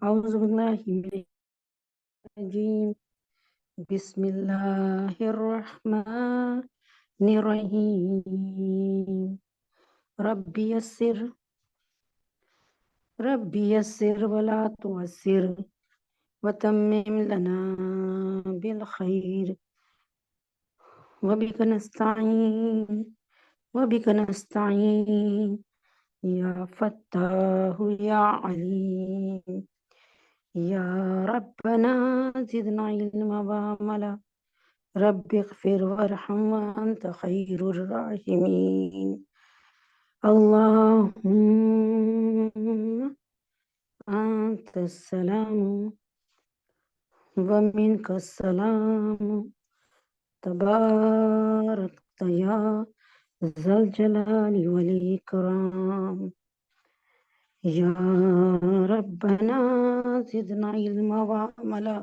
أعوذ بالله من الرجيم. بسم الله الرحمن الرحيم. ربي يسر ولا تعسر وتمم لنا بالخير وبك نستعين يا فتاح يا عليم يا ربنا زدنا علما وعملا رب اغفر وارحم وأنت خير الراحمين. اللهم أنت السلام ومنك السلام تباركت يا ذا الجلال والإكرام يا ربنا زدنا علما وعملا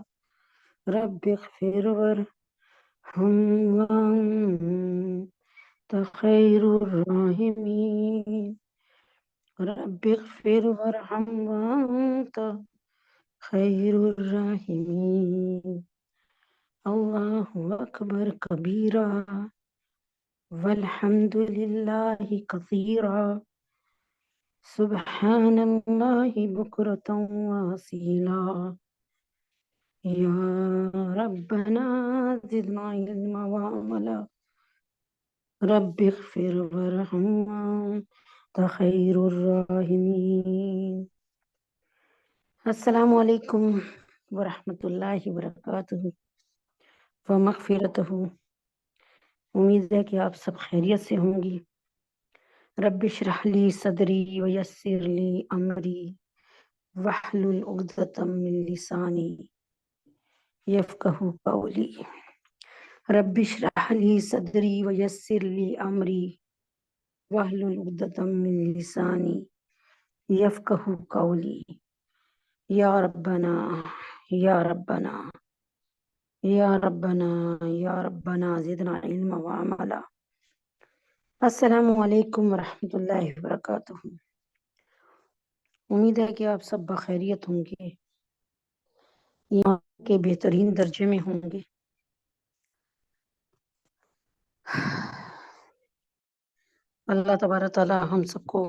رب اغفر وارحم وأنت خير الراحمين رب اغفر وارحم وأنت خير الراحمين. الله أكبر كبيرا والحمد لله كثيرا سبحان الله بكرة وأصيلا يا ربنا زدنا علما وعملا رب اغفر وارحم وأنت خير الراحمين. السلام علیکم ورحمۃ اللہ وبرکاتہ ومغفرتہ. امید ہے کہ آپ سب خیریت سے ہوں گی. رب اشرح لی صدری ویسر لی امری واحلل عقدۃ من لسانی یفقہوا قولی. رب اشرح لی صدری ویسر لی امری واحلل عقدۃ من لسانی یفقہوا قولی. یا ربنا یا ربنا یا ربنا یا ربنا زدنا علما وعملا. السلام علیکم ورحمۃ اللہ وبرکاتہ. امید ہے کہ آپ سب بخیریت ہوں گے، ایمان کے بہترین درجے میں ہوں گے. اللہ تبارک تعالی ہم سب کو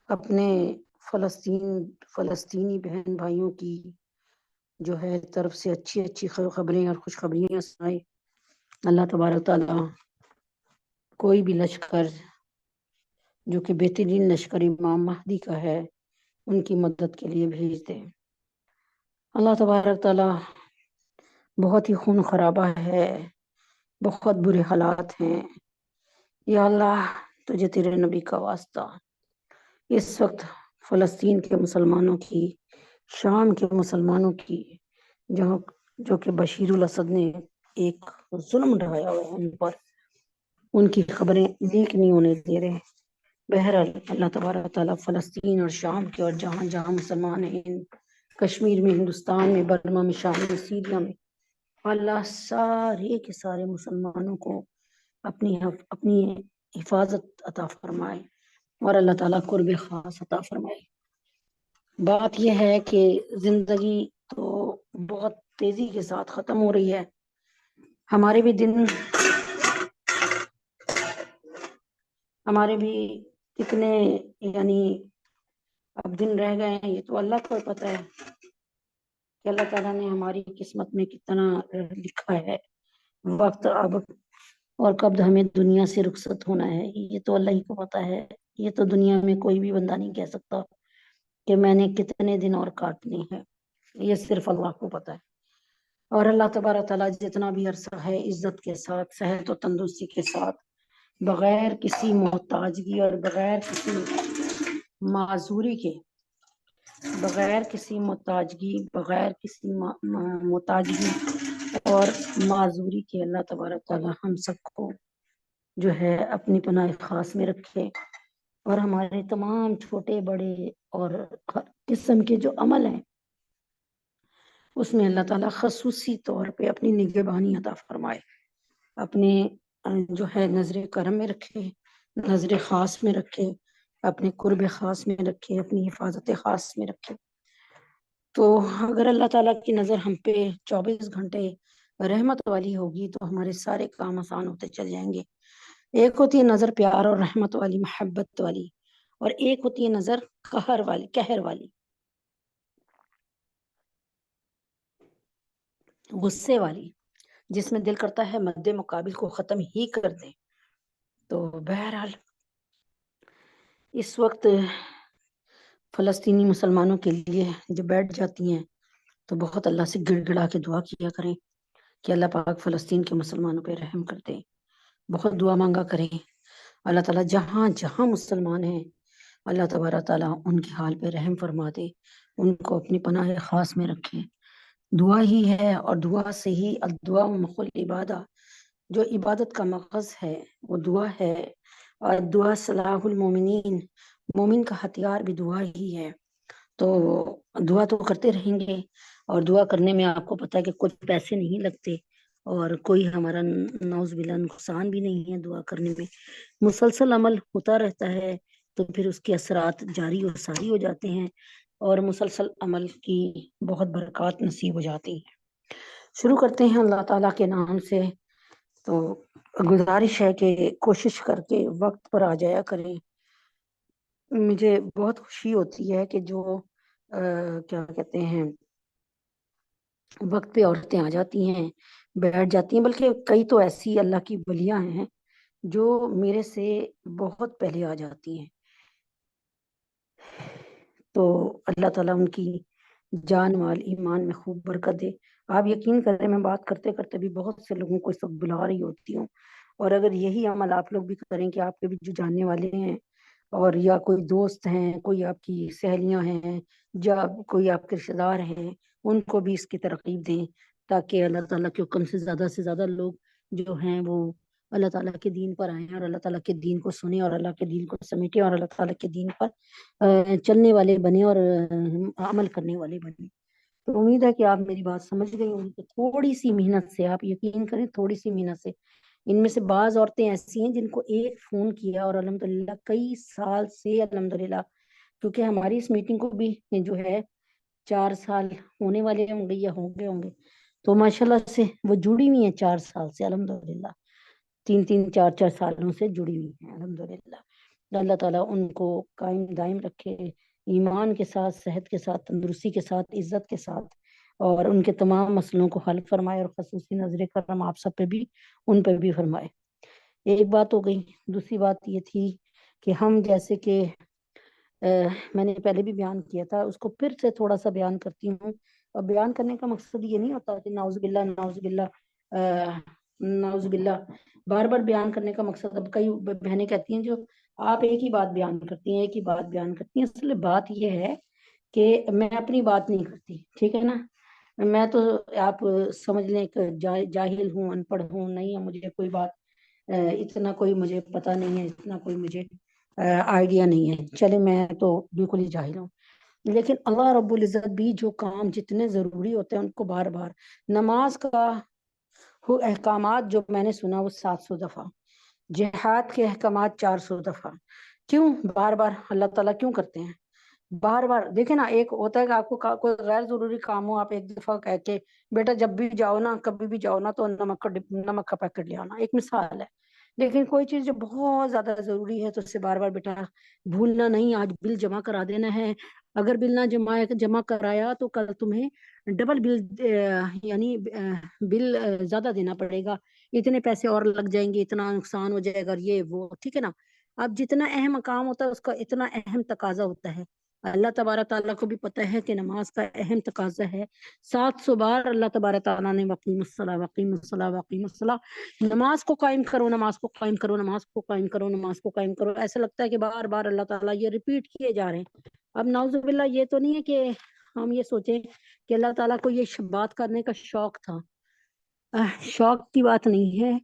اپنے فلسطینی بہن بھائیوں کی جو ہے طرف سے اچھی خبریں اور خوشخبریاں سنائے. اللہ تبارک تعالی کوئی بھی لشکر جو کہ بہترین لشکر امام مہدی کا ہے ان کی مدد کے لیے بھیج دے. اللہ تبارک تعالی بہت ہی خون خرابہ ہے، بہت برے حالات ہیں. یا اللہ تجھے تیرے نبی کا واسطہ اس وقت فلسطین کے مسلمانوں کی، شام کے مسلمانوں کی، جو کہ بشیر الاسد نے ایک ظلم ڈھایا ہوا ہے ان پر، ان کی خبریں لیک نہیں ہونے دے رہے. بہرحال اللہ تبارک تعالیٰ فلسطین اور شام کے اور جہاں جہاں مسلمان ہیں، کشمیر میں، ہندوستان میں، برما میں، شام میں، سیریا میں، اللہ سارے کے سارے مسلمانوں کو اپنی حفاظت عطا فرمائے اور اللہ تعالیٰ قرب خاص عطا فرمائے. بات یہ ہے کہ زندگی تو بہت تیزی کے ساتھ ختم ہو رہی ہے. ہمارے بھی کتنے اب دن رہ گئے ہیں، یہ تو اللہ کو پتہ ہے کہ اللہ تعالیٰ نے ہماری قسمت میں کتنا لکھا ہے وقت اب، اور کب ہمیں دنیا سے رخصت ہونا ہے یہ تو اللہ ہی کو پتہ ہے. یہ تو دنیا میں کوئی بھی بندہ نہیں کہہ سکتا کہ میں نے کتنے دن اور کاٹنے ہیں، یہ صرف اللہ کو پتہ ہے. اور اللہ تبارک تعالیٰ جتنا بھی عرصہ ہے عزت کے ساتھ، صحت و تندرستی کے ساتھ، بغیر کسی محتاجگی اور بغیر کسی معذوری کے، اور معذوری کے اللہ تبارک تعالیٰ ہم سب کو جو ہے اپنی پناہ خاص میں رکھے، اور ہمارے تمام چھوٹے بڑے اور ہر قسم کے جو عمل ہیں اس میں اللہ تعالیٰ خصوصی طور پہ اپنی نگہبانی عطا فرمائے، اپنے جو ہے نظر کرم میں رکھے، نظر خاص میں رکھے، اپنے قرب خاص میں رکھے، اپنی حفاظت خاص میں رکھے. تو اگر اللہ تعالیٰ کی نظر ہم پہ 24 گھنٹے رحمت والی ہوگی تو ہمارے سارے کام آسان ہوتے چل جائیں گے. ایک ہوتی ہے نظر پیار اور رحمت والی، محبت والی، اور ایک ہوتی ہے نظر قہر والی، قہر والی، غصے والی، جس میں دل کرتا ہے مد مقابل کو ختم ہی کر دیں. تو بہرحال اس وقت فلسطینی مسلمانوں کے لیے جب بیٹھ جاتی ہیں تو بہت اللہ سے گڑ گڑا کے دعا کیا کریں کہ اللہ پاک فلسطین کے مسلمانوں پہ رحم کر دے. بہت دعا مانگا کریں. اللہ تعالیٰ جہاں جہاں مسلمان ہیں اللہ تبارک تعالیٰ ان کے حال پہ رحم فرما دے، ان کو اپنی پناہ خاص میں رکھے. دعا ہی ہے، اور دعا سے ہی الدعاء مخ العبادہ، جو عبادت کا مغز ہے وہ دعا ہے. اور دعا صلاح المومنین، مومن کا ہتھیار بھی دعا ہی ہے. تو دعا تو کرتے رہیں گے، اور دعا کرنے میں آپ کو پتا ہے کہ کچھ پیسے نہیں لگتے اور کوئی ہمارا نعوذ باللہ نقصان بھی نہیں ہے. دعا کرنے میں مسلسل عمل ہوتا رہتا ہے تو پھر اس کے اثرات جاری و ساری ہو جاتے ہیں اور مسلسل عمل کی بہت برکات نصیب ہو جاتی ہیں. شروع کرتے ہیں اللہ تعالیٰ کے نام سے. تو گزارش ہے کہ کوشش کر کے وقت پر آ جایا کریں. مجھے بہت خوشی ہوتی ہے کہ جو کیا کہتے ہیں وقت پہ عورتیں آ جاتی ہیں، بیٹھ جاتی ہیں، بلکہ کئی تو ایسی اللہ کی ولیاں ہیں جو میرے سے بہت پہلے آ جاتی ہیں. تو اللہ تعالیٰ ان کی جان مال ایمان میں خوب برکت دے. آپ یقین کریں میں بات کرتے کرتے بھی بہت سے لوگوں کو اس وقت بلا رہی ہوتی ہوں، اور اگر یہی عمل آپ لوگ بھی کریں کہ آپ کے بھی جو جاننے والے ہیں اور یا کوئی دوست ہیں، کوئی آپ کی سہیلیاں ہیں، یا کوئی آپ کے رشتے دار ہیں، ان کو بھی اس کی ترغیب دیں تاکہ اللہ تعالیٰ کے حکم سے زیادہ لوگ جو ہیں وہ اللہ تعالیٰ کے دین پر آئیں اور اللہ تعالیٰ کے دین کو سنیں اور اللہ کے دین کو سمیٹیں اور اللہ تعالیٰ کے دین پر چلنے والے بنے اور عمل کرنے والے بنے. تو امید ہے کہ آپ میری بات سمجھ گئی ہوں. تو تھوڑی سی محنت سے، آپ یقین کریں تھوڑی سی محنت سے، ان میں سے بعض عورتیں ایسی ہیں جن کو ایک فون کیا اور الحمدللہ کئی سال سے الحمدللہ، کیونکہ ہماری اس میٹنگ کو بھی جو ہے 4 سال ہونے والے ہوں گے یا ہوں گے، تو ماشاءاللہ سے وہ جڑی ہوئی ہیں 4 سال سے الحمدللہ، 3 4 سالوں سے جڑی ہوئی ہیں الحمدللہ. اللہ تعالیٰ ان کو قائم دائم رکھے، ایمان کے ساتھ، صحت کے ساتھ، تندرستی کے ساتھ، عزت کے ساتھ، اور ان کے تمام مسئلوں کو حل فرمائے اور خصوصی نظر کرم آپ سب پہ بھی، ان پہ بھی فرمائے. ایک بات ہو گئی. دوسری بات یہ تھی کہ ہم جیسے کہ میں نے پہلے بھی بیان کیا تھا، اس کو پھر سے تھوڑا سا بیان کرتی ہوں. اور بیان کرنے کا مقصد یہ نہیں ہوتا کہ نعوذ باللہ نعوذ باللہ نعوذ باللہ بار بار بیان کرنے کا مقصد. اب کئی بہنیں کہتی ہیں جو آپ ایک ہی بات بیان کرتی ہیں، ایک ہی بات بیان کرتی ہیں. اصل بات یہ ہے کہ میں اپنی بات نہیں کرتی، ٹھیک ہے نا. میں تو آپ سمجھ لیں کہ جاہل ہوں، ان پڑھ ہوں، نہیں ہے مجھے کوئی بات اتنا کوئی مجھے پتا نہیں ہے، اتنا کوئی مجھے آئیڈیا نہیں ہے. چلے میں تو بالکل ہی جاہل ہوں، لیکن اللہ رب العزت بھی جو کام جتنے ضروری ہوتے ہیں ان کو بار بار، نماز کا احکامات جو میں نے سنا وہ 700 دفعہ، جہاد کے احکامات 400 دفعہ. کیوں بار بار اللہ تعالیٰ کیوں کرتے ہیں بار بار؟ دیکھیں نا، ایک ہوتا ہے کہ آپ کو کوئی غیر ضروری کام ہو، آپ ایک دفعہ کہہ کے بیٹا جب بھی جاؤ نا، کبھی بھی جاؤ نا تو نمک کا پیکٹ لے آنا، ایک مثال ہے. لیکن کوئی چیز جو بہت زیادہ ضروری ہے تو اس سے بار بار بیٹا بھولنا نہیں، آج بل جمع کرا دینا ہے. اگر بل نہ جمع کرایا تو کل تمہیں ڈبل بل یعنی بل زیادہ دینا پڑے گا، اتنے پیسے اور لگ جائیں گے، اتنا نقصان ہو جائے گا، یہ وہ، ٹھیک ہے نا. اب جتنا اہم کام ہوتا ہے اس کا اتنا اہم تقاضا ہوتا ہے. اللہ تبارک تعالیٰ کو بھی پتہ ہے کہ نماز کا اہم تقاضا ہے. 700 بار اللہ تبارک تعالیٰ نے وقیم الصلاۃ وقیم الصلاۃ وقیم الصلاۃ، نماز کو قائم کرو، نماز کو قائم کرو، نماز کو قائم کرو، نماز کو قائم کرو. ایسا لگتا ہے کہ بار بار اللہ تعالیٰ یہ ریپیٹ کیے جا رہے ہیں. اب نعوذ باللہ یہ تو نہیں ہے کہ ہم یہ سوچیں کہ اللہ تعالیٰ کو یہ بات کرنے کا شوق تھا. شوق کی بات نہیں ہے،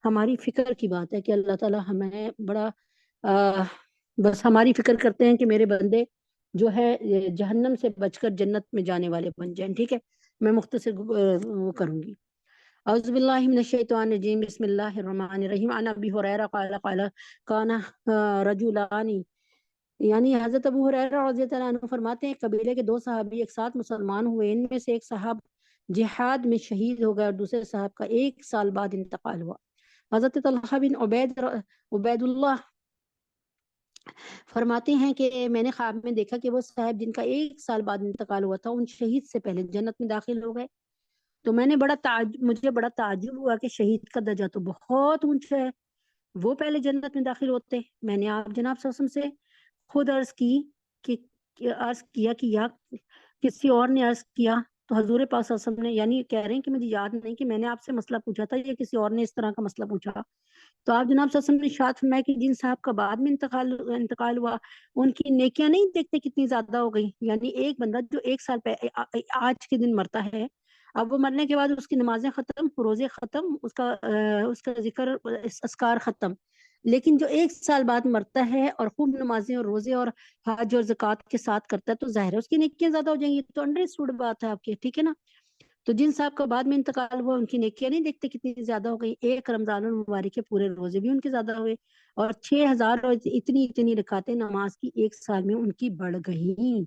ہماری فکر کی بات ہے کہ اللہ تعالیٰ ہمیں بڑا بس ہماری فکر کرتے ہیں کہ میرے بندے جو ہے جہنم سے بچ کر جنت میں جانے والے بن جائیں. ٹھیک ہے، میں مختصر کروں گی. اعوذ باللہ من الشیطان الرجیم، بسم اللہ الرحمن الرحیم. عن ابی ہریرہ قال قال کان رجلان یعنی حضرت ابو ہریرہ رضی اللہ عنہ فرماتے ہیں قبیلے کے 2 صحابی ایک ساتھ مسلمان ہوئے، ان میں سے ایک صاحب جہاد میں شہید ہو گیا اور دوسرے صاحب کا 1 سال بعد انتقال ہوا۔ حضرت طلحہ بن عبید اللہ فرماتے ہیں کہ میں نے خواب میں دیکھا کہ وہ صاحب جن کا 1 سال بعد انتقال ہوا تھا ان شہید سے پہلے جنت میں داخل ہو گئے۔ تو مجھے بڑا تعجب ہوا کہ شہید کا درجہ تو بہت اونچا ہے، وہ پہلے جنت میں داخل ہوتے۔ میں نے آپ جناب صلی اللہ علیہ وسلم سے خود عرض کیا کہ یا کسی اور نے عرض کیا، تو حضور پاک صلی اللہ علیہ وسلم نے، یعنی کہہ رہے ہیں کہ مجھے یاد نہیں کہ میں نے آپ سے مسئلہ پوچھا تھا یا کسی اور نے اس طرح کا مسئلہ پوچھا۔ تو آپ جناب صلی اللہ علیہ وسلم نے ارشاد فرمایا کہ جن صاحب کا بعد میں انتقال ہوا ان کی نیکیاں نہیں دیکھتے کتنی زیادہ ہو گئی۔ یعنی ایک بندہ جو 1 سال آج کے دن مرتا ہے، اب وہ مرنے کے بعد اس کی نمازیں ختم، روزے ختم، اس کا ذکر اذکار ختم، لیکن جو 1 سال بعد مرتا ہے اور خوب نمازیں اور روزے اور حج اور زکوٰۃ کے ساتھ کرتا ہے تو ظاہر ہے اس کی نیکیاں زیادہ ہو جائیں گی۔ تو انڈرسٹوڈ بات ہے آپ کی، ٹھیک ہے نا۔ تو جن صاحب کا بعد میں انتقال ہوا ان کی نیکیاں نہیں دیکھتے کتنی زیادہ ہو گئی، 1 رمضان المبارک کے پورے روزے بھی ان کے زیادہ ہوئے اور 6000 اور اتنی رکعتیں نماز کی 1 سال میں ان کی بڑھ گئیں۔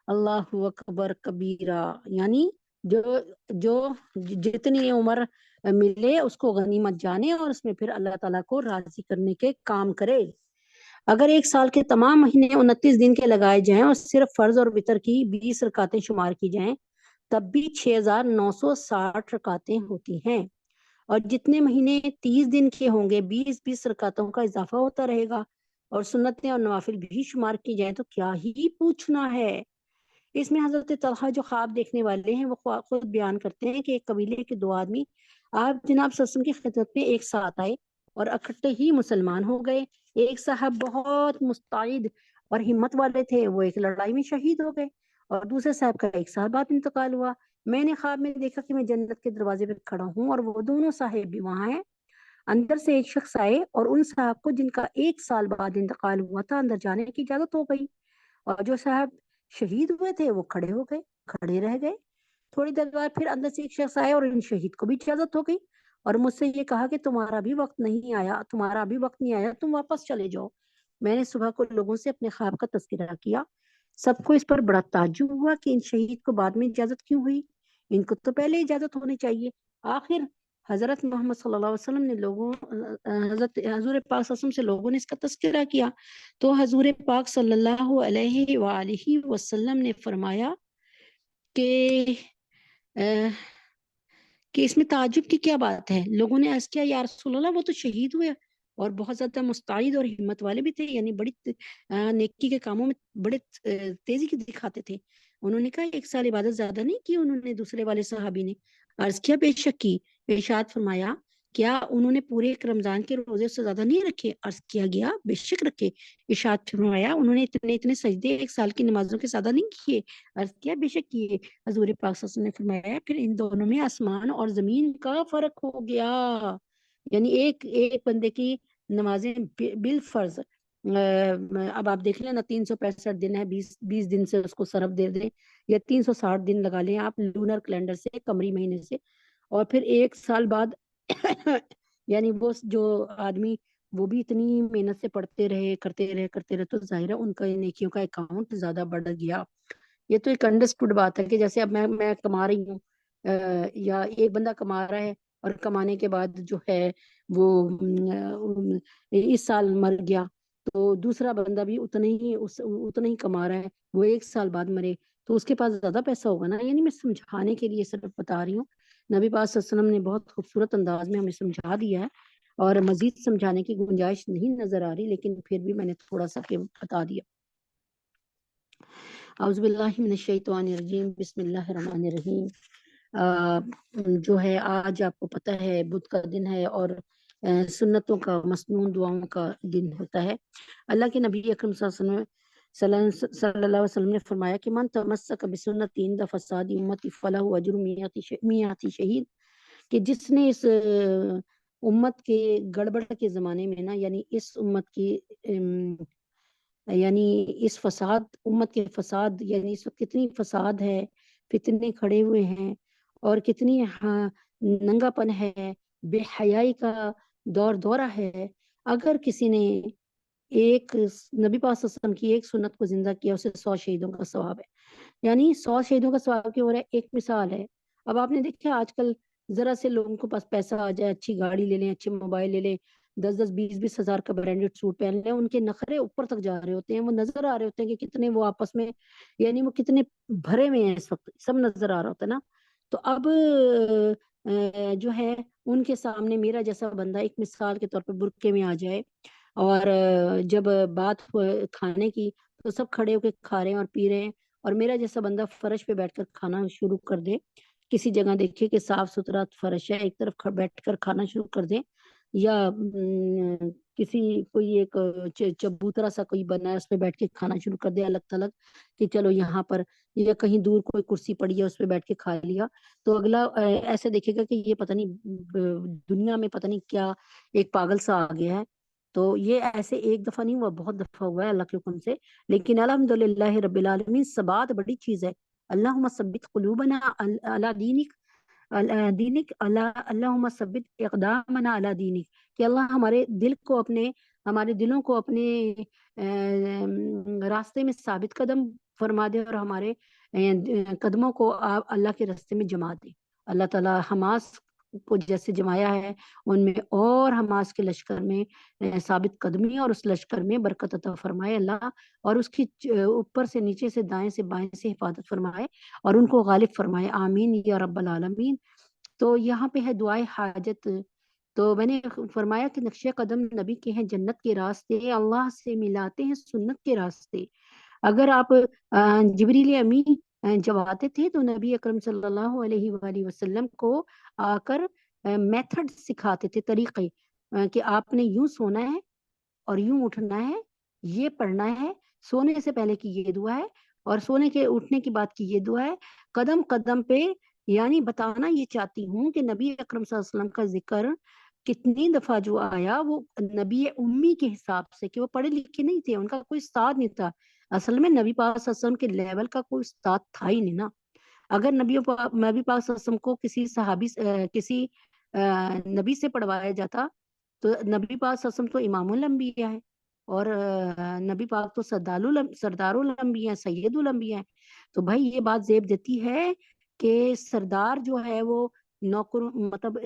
اللہ اکبر کبیرہ، یعنی جو جتنی عمر ملے اس کو غنیمت جانے اور اس میں پھر اللہ تعالیٰ کو راضی کرنے کے کام کرے۔ اگر 1 سال کے تمام مہینے 29 دن کے لگائے جائیں اور صرف فرض اور وتر کی 20 رکعتیں شمار کی جائیں تب بھی 6960 رکعتیں ہوتی ہیں، اور جتنے مہینے 30 دن کے ہوں گے 20 رکعتوں کا اضافہ ہوتا رہے گا، اور سنتیں اور نوافل بھی شمار کی جائیں تو کیا ہی پوچھنا ہے۔ اس میں حضرت طلحہ جو خواب دیکھنے والے ہیں وہ خود بیان کرتے ہیں کہ ایک قبیلے کے 2 آدمی آپ جناب صلی اللہ علیہ وسلم کی خدمت میں ایک ساتھ آئے اور اکٹھے ہی مسلمان ہو گئے۔ ایک صاحب بہت مستعد اور ہمت والے تھے، وہ ایک لڑائی میں شہید ہو گئے اور دوسرے صاحب کا 1 سال بعد انتقال ہوا۔ میں نے خواب میں دیکھا کہ میں جنت کے دروازے پہ کھڑا ہوں اور وہ دونوں صاحب بھی وہاں ہیں۔ اندر سے ایک شخص آئے اور ان صاحب کو جن کا 1 سال بعد انتقال ہوا تھا اندر جانے کی اجازت ہو گئی، اور جو صاحب شہید ہوئے تھے وہ کھڑے رہ گئے۔ تھوڑی دیر بعد پھر اندر سے ایک شخص آئے اور ان شہید کو بھی اجازت ہو گئی اور مجھ سے یہ کہا کہ تمہارا بھی وقت نہیں آیا، تم واپس چلے جاؤ۔ میں نے صبح کو لوگوں سے اپنے خواب کا تذکرہ کیا، سب کو اس پر بڑا تعجب ہوا کہ ان شہید کو بعد میں اجازت کیوں ہوئی، ان کو تو پہلے اجازت ہونی چاہیے۔ آخر حضرت محمد صلی اللہ علیہ وسلم نے حضور پاک صلی اللہ علیہ وسلم سے لوگوں نے اس کا تذکرہ کیا تو حضور پاک صلی اللہ علیہ وآلہ وسلم نے فرمایا کہ اس میں تعجب کی کیا بات ہے۔ لوگوں نے عرض کیا یا رسول اللہ وہ تو شہید ہوئے اور بہت زیادہ مستعد اور ہمت والے بھی تھے، یعنی بڑی نیکی کے کاموں میں بڑے تیزی کی دکھاتے تھے۔ انہوں نے کہا 1 سال عبادت زیادہ نہیں کی انہوں نے؟ دوسرے والے صحابی نے عرض کیا بے شک کی۔ ارشاد فرمایا کیا انہوں نے پورے 1 رمضان کے روزے سے زیادہ نہیں رکھے؟ عرض کیا گیا بے شک رکھے۔ ارشاد فرمایا انہوں نے اتنے سجدے 1 سال کی نمازوں کے زیادہ نہیں کیے؟ عرض کیا بے شک کیے۔ حضور پاک صلی اللہ علیہ وسلم نے فرمایا پھر ان دونوں میں آسمان اور زمین کا فرق ہو گیا، یعنی ایک بندے کی نمازیں بالفرض اب آپ دیکھ لیں نا 365 دن ہے، 20 دن سے اس کو صرف دے دیں یا 360 دن لگا لیں آپ لونر کیلنڈر سے، قمری مہینے سے، اور پھر 1 سال بعد یعنی وہ جو آدمی وہ بھی اتنی محنت سے پڑھتے رہے کرتے رہے تو ظاہر ہے ان کا نیکیوں کا اکاؤنٹ زیادہ بڑھ گیا۔ یہ تو ایک انڈرسٹوڈ بات ہے کہ جیسے اب میں کما رہی ہوں یا ایک بندہ کما رہا ہے اور کمانے کے بعد جو ہے وہ اس سال مر گیا تو دوسرا بندہ بھی اتنا ہی کما رہا ہے، وہ 1 سال بعد مرے تو اس کے پاس زیادہ پیسہ ہوگا نا۔ یعنی میں سمجھانے کے لیے صرف بتا رہی ہوں، نبی پاک صلی اللہ علیہ وسلم نے بہت خوبصورت انداز میں ہمیں سمجھا دیا ہے اور مزید سمجھانے کی گنجائش نہیں نظر آ رہی، لیکن پھر بھی میں نے تھوڑا سا بتا دیا۔ اعوذ باللہ من الشیطان الرجیم، بسم اللہ الرحمن الرحیم۔ جو ہے آج آپ کو پتہ ہے بدھ کا دن ہے اور سنتوں کا مسنون دعاؤں کا دن ہوتا ہے۔ اللہ کے نبی اکرم صلی اللہ علیہ وسلم نے فرمایا کہ من تمسک بسنتی عند فساد امتی فلہ اجر میات شہید، کہ جس نے اس امت کے گڑبڑ کے زمانے میں نا، یعنی اس امت کی یعنی اس امت کے فساد، یعنی اس وقت کتنی فساد ہے، فتنے کھڑے ہوئے ہیں اور کتنی ننگا پن ہے، بے حیائی کا دورہ ہے۔ اگر کسی نے ایک نبی پاک صلی اللہ علیہ وسلم کی ایک سنت کو زندہ کیا اسے 100 شہیدوں کا ثواب ہے. یعنی 100 شہیدوں کا ثواب کیوں ہو رہا ہے؟ ایک مثال ہے. اب آپ نے دیکھا آج کل ذرا سے لوگوں کے پاس پیسہ آ جائے، اچھی گاڑی لے لیں، اچھے موبائل لے لیں، 10-20 ہزار کا برانڈیڈ سوٹ پہن لیں، ان کے نخرے اوپر تک جا رہے ہوتے ہیں. وہ نظر آ رہے ہوتے ہیں کہ کتنے وہ آپس میں، یعنی وہ کتنے بھرے ہوئے ہیں، اس وقت سب نظر آ رہا ہوتا ہے نا. تو اب جو ہے ان کے سامنے میرا جیسا بندہ ایک مثال کے طور پہ برقعے میں آ جائے، اور جب بات کھانے کی تو سب کھڑے ہو کے کھا رہے ہیں اور پی رہے ہیں، اور میرا جیسا بندہ فرش پہ بیٹھ کر کھانا شروع کر دے. کسی جگہ دیکھیے کہ صاف ستھرا فرش ہے، ایک طرف بیٹھ کر کھانا شروع کر دے، یا کسی کوئی ایک چبوترا سا کوئی بنا ہے اس پہ بیٹھ کے کھانا شروع کر دے الگ تھلگ، کہ چلو یہاں پر، یا کہیں دور کوئی کرسی پڑی ہے اس پہ بیٹھ کے کھا لیا، تو اگلا ایسے دیکھے گا کہ یہ پتہ نہیں دنیا میں پتہ نہیں کیا ایک پاگل سا آ گیا ہے. تو یہ ایسے ایک دفعہ نہیں ہوا، بہت دفعہ ہوا ہے اللہ کے حکم سے. لیکن الحمدللہ رب العالمین، ثبات بڑی چیز ہے. اللہم ثبت قلوبنا علی دینک، اللہم ثبت اقدامنا علی دینک، کہ اللہ ہمارے دلوں کو اپنے راستے میں ثابت قدم فرما دے، اور ہمارے قدموں کو اللہ کے راستے میں جما دے. اللہ تعالیٰ حماس کو جیسے جمایا ہے ان میں، اور حماس کے لشکر میں ثابت قدمی اور اس لشکر میں برکت عطا فرمائے اللہ، اور اس کی اوپر سے نیچے سے دائیں سے بائیں سے حفاظت فرمائے، اور ان کو غالب فرمائے. آمین یا رب العالمین. تو یہاں پہ ہے دعائے حاجت. تو میں نے فرمایا کہ نقش قدم نبی کے ہیں، جنت کے راستے اللہ سے ملاتے ہیں سنت کے راستے. اگر آپ جبریل امی جب آتے تھے تو نبی اکرم صلی اللہ علیہ وآلہ وسلم کو آ کر میتھڈ سکھاتے تھے، طریقے، کہ آپ نے یوں سونا ہے اور یوں اٹھنا ہے، یہ پڑھنا ہے، سونے سے پہلے کی یہ دعا ہے، اور سونے کے اٹھنے کی بعد کی یہ دعا ہے. قدم قدم پہ، یعنی بتانا یہ چاہتی ہوں کہ نبی اکرم صلی اللہ علیہ وسلم کا ذکر کتنی دفعہ جو آیا وہ نبی امی کے حساب سے، کہ وہ پڑھے لکھے نہیں تھے، ان کا کوئی استاد نہیں تھا. اصل میں نبی پاک صلی اللہ علیہ وسلم کے لیول کا کوئی استاد تھا ہی نہیں نا. اگر نبی پاک صلی اللہ علیہ وسلم کو کسی صحابی کسی نبی سے پڑھوایا جاتا تو نبی پاک صلی اللہ علیہ وسلم تو امام الانبیاء ہے، اور نبی پاک تو سردار الانبیاء ہیں، سید الانبیاء ہیں. تو بھائی یہ بات زیب دیتی ہے کہ سردار جو ہے وہ نوکر، مطلب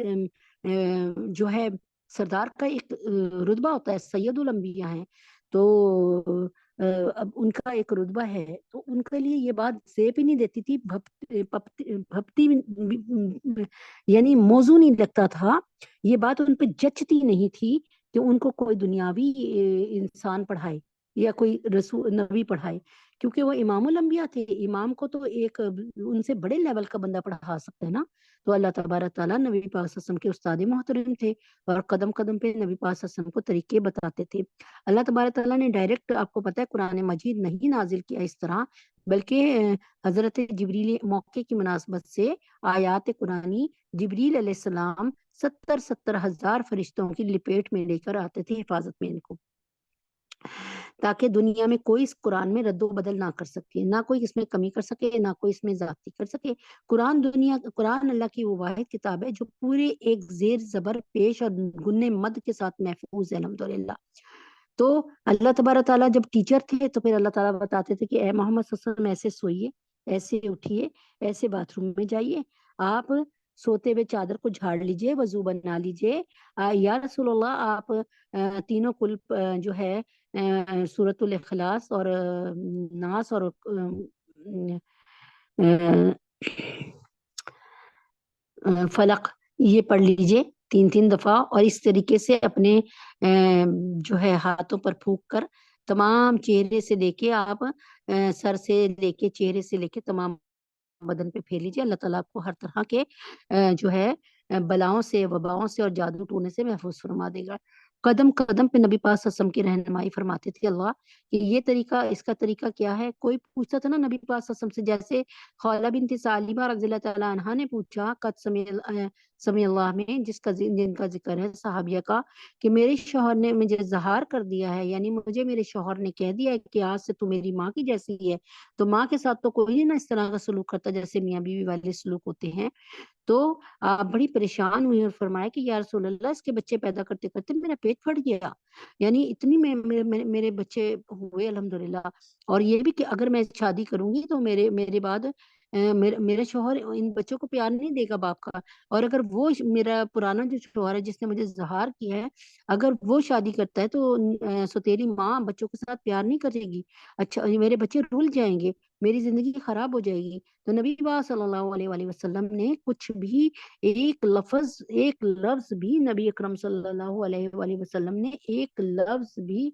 جو ہے سردار کا ایک رتبہ ہوتا ہے، سید الانبیاء ہیں، تو اب ان کا ایک رتبہ ہے، تو ان کے لیے یہ بات زیب ہی نہیں دیتی تھی. بھپتی یعنی موضوع نہیں لگتا تھا، یہ بات ان پہ جچتی نہیں تھی کہ ان کو کوئی دنیاوی انسان پڑھائے یا کوئی رسول نبی پڑھائے، کیونکہ وہ امام الانبیاء تھے. امام کو تو ایک ان سے بڑے لیول کا بندہ پڑھا سکتا ہے نا. تو اللہ تبارک تعالیٰ نبی پاک صلی اللہ علیہ وسلم کے استاد محترم تھے، اور قدم قدم پہ نبی پاک صلی اللہ علیہ وسلم کو طریقے بتاتے تھے. اللہ تبارک تعالیٰ نے ڈائریکٹ، آپ کو پتہ ہے، قرآن مجید نہیں نازل کیا اس طرح، بلکہ حضرت جبریل موقع کی مناسبت سے آیات قرآنی جبریل علیہ السلام 70 ہزار فرشتوں کی لپیٹ میں لے کر آتے تھے حفاظت میں ان کو، تاکہ دنیا میں کوئی اس قرآن میں رد و بدل نہ کر سکے، نہ کوئی اس میں کمی کر سکے، نہ کوئی اس میں زیادتی کر سکے. قرآن اللہ کی وہ واحد کتاب ہے جو پورے ایک زیر زبر پیش اور گنے مد کے ساتھ محفوظ ہے الحمدللہ. تو اللہ تبارک تعالیٰ جب ٹیچر تھے تو پھر اللہ تعالیٰ بتاتے تھے کہ اے محمد صلی اللہ علیہ وسلم ایسے سوئیے، ایسے اٹھیے، ایسے باتھ روم میں جائیے، آپ سوتے ہوئے چادر کو جھاڑ لیجئے، وضو بنا لیجئے. یا رسول اللہ آپ تینوں کل جو ہے سورۃ الاخلاص اور ناس اور فلق یہ پڑھ لیجئے 3 دفعہ، اور اس طریقے سے اپنے جو ہے ہاتھوں پر پھونک کر تمام چہرے سے لے کے آپ سر سے لے کے چہرے سے لے کے تمام بدن پہ پھیر لیجیے. اللہ تعالیٰ آپ کو ہر طرح کے جو ہے بلاؤں سے، وباؤں سے اور جادو ٹونے سے محفوظ فرما دے گا. قدم قدم پہ نبی پاک صلی اللہ علیہ وسلم کی رہنمائی فرماتے تھے اللہ کہ یہ طریقہ، اس کا طریقہ کیا ہے. کوئی پوچھتا تھا نا نبی پاک صلی اللہ علیہ وسلم سے، جیسے خولہ بنت ثعلبہ رضی اللہ تعالیٰ عنہا نے پوچھا قد سمی اللہ میں، جن کا ذکر ہے صحابیہ کا، کہ میرے شوہر نے مجھے زہار کر دیا ہے، یعنی مجھے میرے شوہر نے کہہ دیا ہے کہ آج سے تو میری ماں کی جیسی ہے. تو ماں کے ساتھ تو کوئی نہیں نا اس طرح کا سلوک کرتا جیسے میاں بیوی والے سلوک ہوتے ہیں. تو آپ بڑی پریشان ہوئی اور فرمایا کہ یا رسول اللہ اس کے بچے پیدا کرتے کرتے میرا پیٹ پھٹ گیا، یعنی اتنی میرے بچے ہوئے الحمدللہ، اور یہ بھی کہ اگر میں شادی کروں گی تو میرے بعد میرا شوہر ان بچوں کو پیار نہیں دے گا باپ کا، اور اگر وہ میرا پرانا جو شوہر ہے جس نے مجھے زہار کیا ہے اگر وہ شادی کرتا ہے تو سوتیلی ماں بچوں کے ساتھ پیار نہیں کرے گی، اچھا میرے بچے رول جائیں گے، میری زندگی خراب ہو جائے گی۔ تو نبی پاک صلی اللہ علیہ وآلہ وسلم نے کچھ بھی ایک لفظ بھی نبی اکرم صلی اللہ علیہ وآلہ وسلم نے ایک لفظ بھی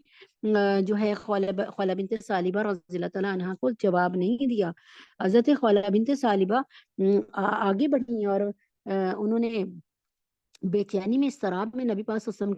جو ہے خولہ بنت ثعلبہ رضی اللہ تعالیٰ عنہ کو جواب نہیں دیا۔ حضرت خولہ بنت ثعلبہ آگے بڑھی اور انہوں نے بے چینی میں اضطراب میں نبی پاک صلی اللہ علیہ وسلم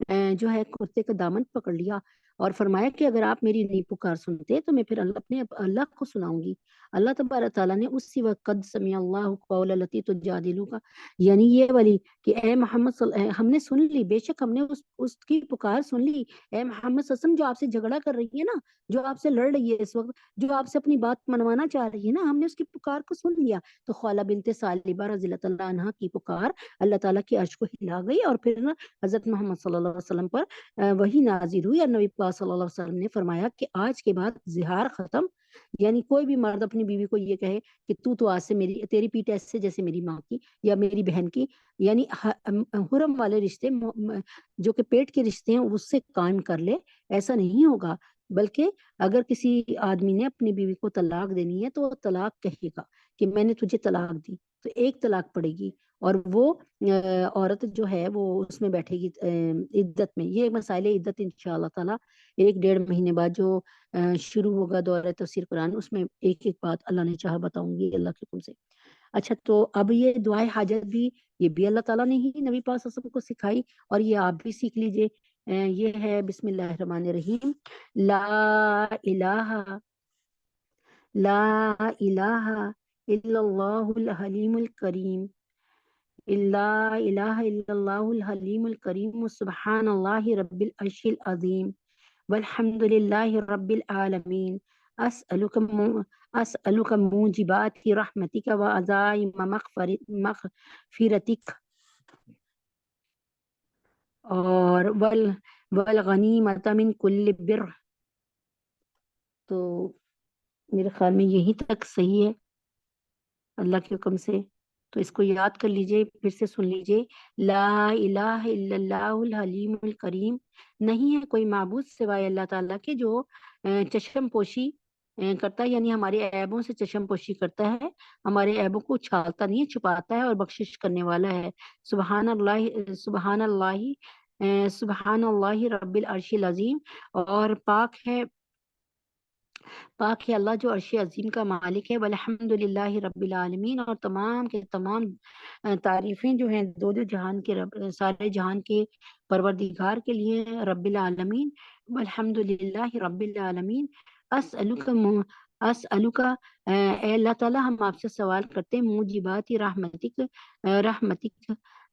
کے جو ہے کرتے کا دامن پکڑ لیا اور فرمایا کہ اگر آپ میری نہیں پکار سنتے تو میں پھر اپنے اللہ کو سناؤں گی۔ اللہ تبارک تعالیٰ نے اسی وقت قد سمع اللہ قول التی تجادلک، یعنی یہ والی کہ اے محمد ہم نے سن لی، بے شک ہم نے اس کی پکار سن لی، اے محمد صلی اللہ علیہ وسلم جو آپ سے جھگڑا کر رہی ہے نا، جو آپ سے لڑ رہی ہے اس وقت، جو آپ سے اپنی بات منوانا چاہ رہی ہے نا، ہم نے اس کی پکار کو سن لیا۔ تو خولہ بنت ثعلبہ رضی اللہ تعالیٰ عنہ کی پکار اللہ تعالیٰ کی عرش کو ہلا گئی اور پھر نا حضرت محمد صلی اللہ علیہ وسلم پر وہی نازل ہوئی اور نبی پاک صلی اللہ علیہ وسلم نے فرمایا کہ آج کے بعد زہار ختم، یعنی کوئی بھی مرد اپنی بیوی کو یہ کہے کہ تو آج سے تیری پیٹ ایسے جیسے میری ماں کی یا میری بہن کی، یعنی حرم والے رشتے جو کہ پیٹ کے رشتے ہیں اس سے قائم کر لے، ایسا نہیں ہوگا، بلکہ اگر کسی آدمی نے اپنی بیوی کو طلاق دینی ہے تو وہ طلاق کہے گا کہ میں نے تجھے طلاق دی، تو ایک طلاق پڑے گی اور وہ عورت جو ہے وہ اس میں بیٹھے گی عدت میں۔ یہ مسائل عدت انشاءاللہ تعالیٰ 1-1.5 مہینے بعد جو شروع ہوگا دورہ تفسیر قرآن، اس میں ایک ایک بات اللہ نے چاہا بتاؤں گی اللہ کے حکم سے۔ اچھا تو اب یہ دعائے حاجت بھی یہ بھی اللہ تعالیٰ نے ہی نبی پاک صلی اللہ علیہ وسلم کو سکھائی اور یہ آپ بھی سیکھ لیجئے۔ یہ ہے بسم اللہ الرحمن الرحیم، لا الہ الا اللہ الحلیم الکریم، لا الہ الا اللہ الحلیم الکریم سبحان اللہ رب العرش العظیم والحمد للہ رب العالمین، اسألک موجبات رحمتک وعزائم مغفرتک اور والغنیمت من کل بر۔ تو میرے خیال میں یہی تک صحیح ہے اللہ کے حکم سے، تو اس کو یاد کر لیجئے، پھر سے سن لیجئے، لا الہ الا اللہ الحلیم الکریم، نہیں ہے کوئی معبود سوائے اللہ تعالیٰ کے جو چشم پوشی کرتا ہے، یعنی ہمارے عیبوں سے چشم پوشی کرتا ہے، ہمارے عیبوں کو چھالتا نہیں ہے، چھپاتا ہے اور بخشش کرنے والا ہے۔ سبحان اللہ سبحان اللہ رب العرش العظیم، اور پاک ہے اللہ جو عرش عظیم کا مالک ہے، والحمد للہ رب العالمین، اور تمام کے تمام تعریفیں جو ہیں دو جہان کے رب، سارے جہان کے پروردگار کے لیے رب العالمین، والحمد للہ رب العالمین۔ اسألک اے اللہ تعالیٰ ہم آپ سے سوال کرتے ہیں موجبات رحمتک،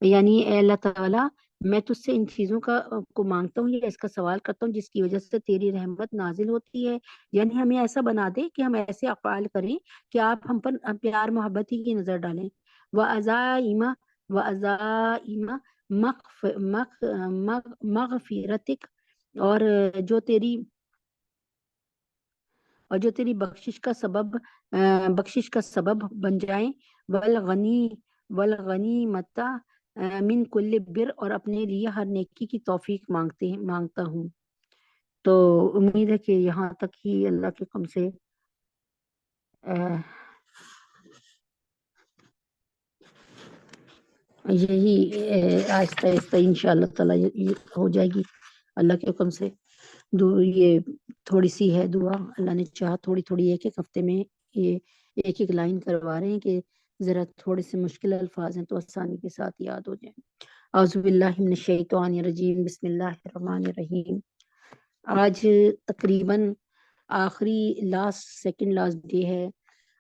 یعنی اے اللہ تعالیٰ میں تجھ سے ان چیزوں کو مانگتا ہوں یا اس کا سوال کرتا ہوں جس کی وجہ سے تیری رحمت نازل ہوتی ہے، یعنی ہمیں ایسا بنا دے کہ ہم ایسے افعال کریں کہ آپ ہم پر پیار محبت ہی کی نظر ڈالیں۔ وعزائم مغفرتک، اور جو تیری بخشش کا سبب بن جائیں، والغنیمت من کل بر، اور اپنے لیے ہر نیکی کی توفیق مانگتا ہوں۔ تو امید ہے کہ یہاں تک ہی اللہ کے حکم سے یہی آہستہ آہستہ انشاءاللہ تعالیٰ یہ ہو جائے گی اللہ کے حکم سے۔ یہ تھوڑی سی ہے دعا، اللہ نے چاہا تھوڑی تھوڑی ایک ہفتے میں یہ ایک لائن کروا رہے ہیں کہ ذرا تھوڑے سے مشکل الفاظ ہیں تو آسانی کے ساتھ یاد ہو جائیں۔ اعوذ باللہ من الشیطان الرجیم، بسم اللہ الرحمن الرحیم۔ آج تقریباً آخری سیکنڈ لاسٹ ڈے ہے،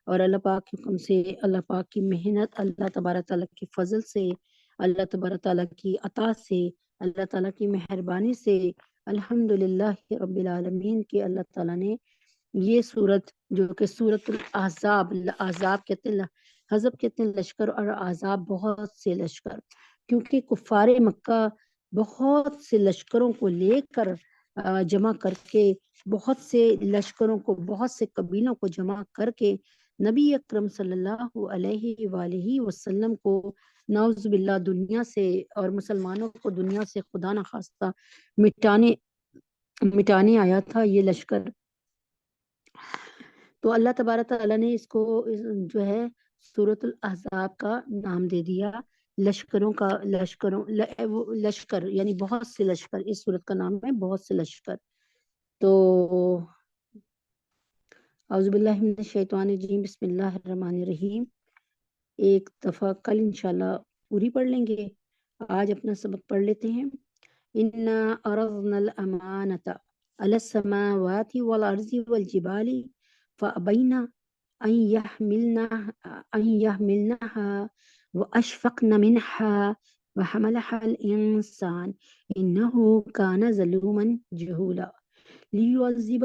اور اللہ پاک کے حکم سے، اللہ پاک کی محنت، اللہ تبارک تعالیٰ کے فضل سے، اللہ تبارک تعالیٰ کی عطا سے، اللہ تعالیٰ کی مہربانی سے، الحمدللہ رب العالمین کے اللہ تعالیٰ نے یہ سورت جو کہ سورت الاحزاب کہتے ہیں، حزب کہتے ہیں لشکر، اور احزاب بہت سے لشکر، کیونکہ کفار مکہ بہت سے لشکروں کو لے کر جمع کر کے، بہت سے لشکروں کو، بہت سے قبیلوں کو جمع کر کے نبی اکرم صلی اللہ علیہ وآلہ وسلم کو نعوذ باللہ دنیا سے اور مسلمانوں کو دنیا سے خدا نخواستہ مٹانے آیا تھا یہ لشکر۔ تو اللہ تبارک تعالیٰ نے اس کو جو ہے سورۃ الاحزاب کا نام دے دیا، لشکر یعنی بہت سے لشکر، اس سورت کا نام ہے بہت سے لشکر۔ تو اعوذ باللہ من الشیطان الرجیم، بسم اللہ الرحمن الرحیم، ایک دفعہ کل انشاءاللہ پوری پڑھ لیں گے، آج اپنا سبق پڑھ لیتے ہیں۔ اِنَّا عَرَضْنَا الْأَمَانَةَ عَلَى السَّمَاوَاتِ وَالْأَرْضِ وَالْجِبَالِ فَأَبَيْنَ أَن يَحْمِلْنَهَا وَأَشْفَقْنَ مِنْهَا وَحَمَلَهَا الْإِنسَانُ إِنَّهُ كَانَ ظَلُومًا جَهُولًا ليعذب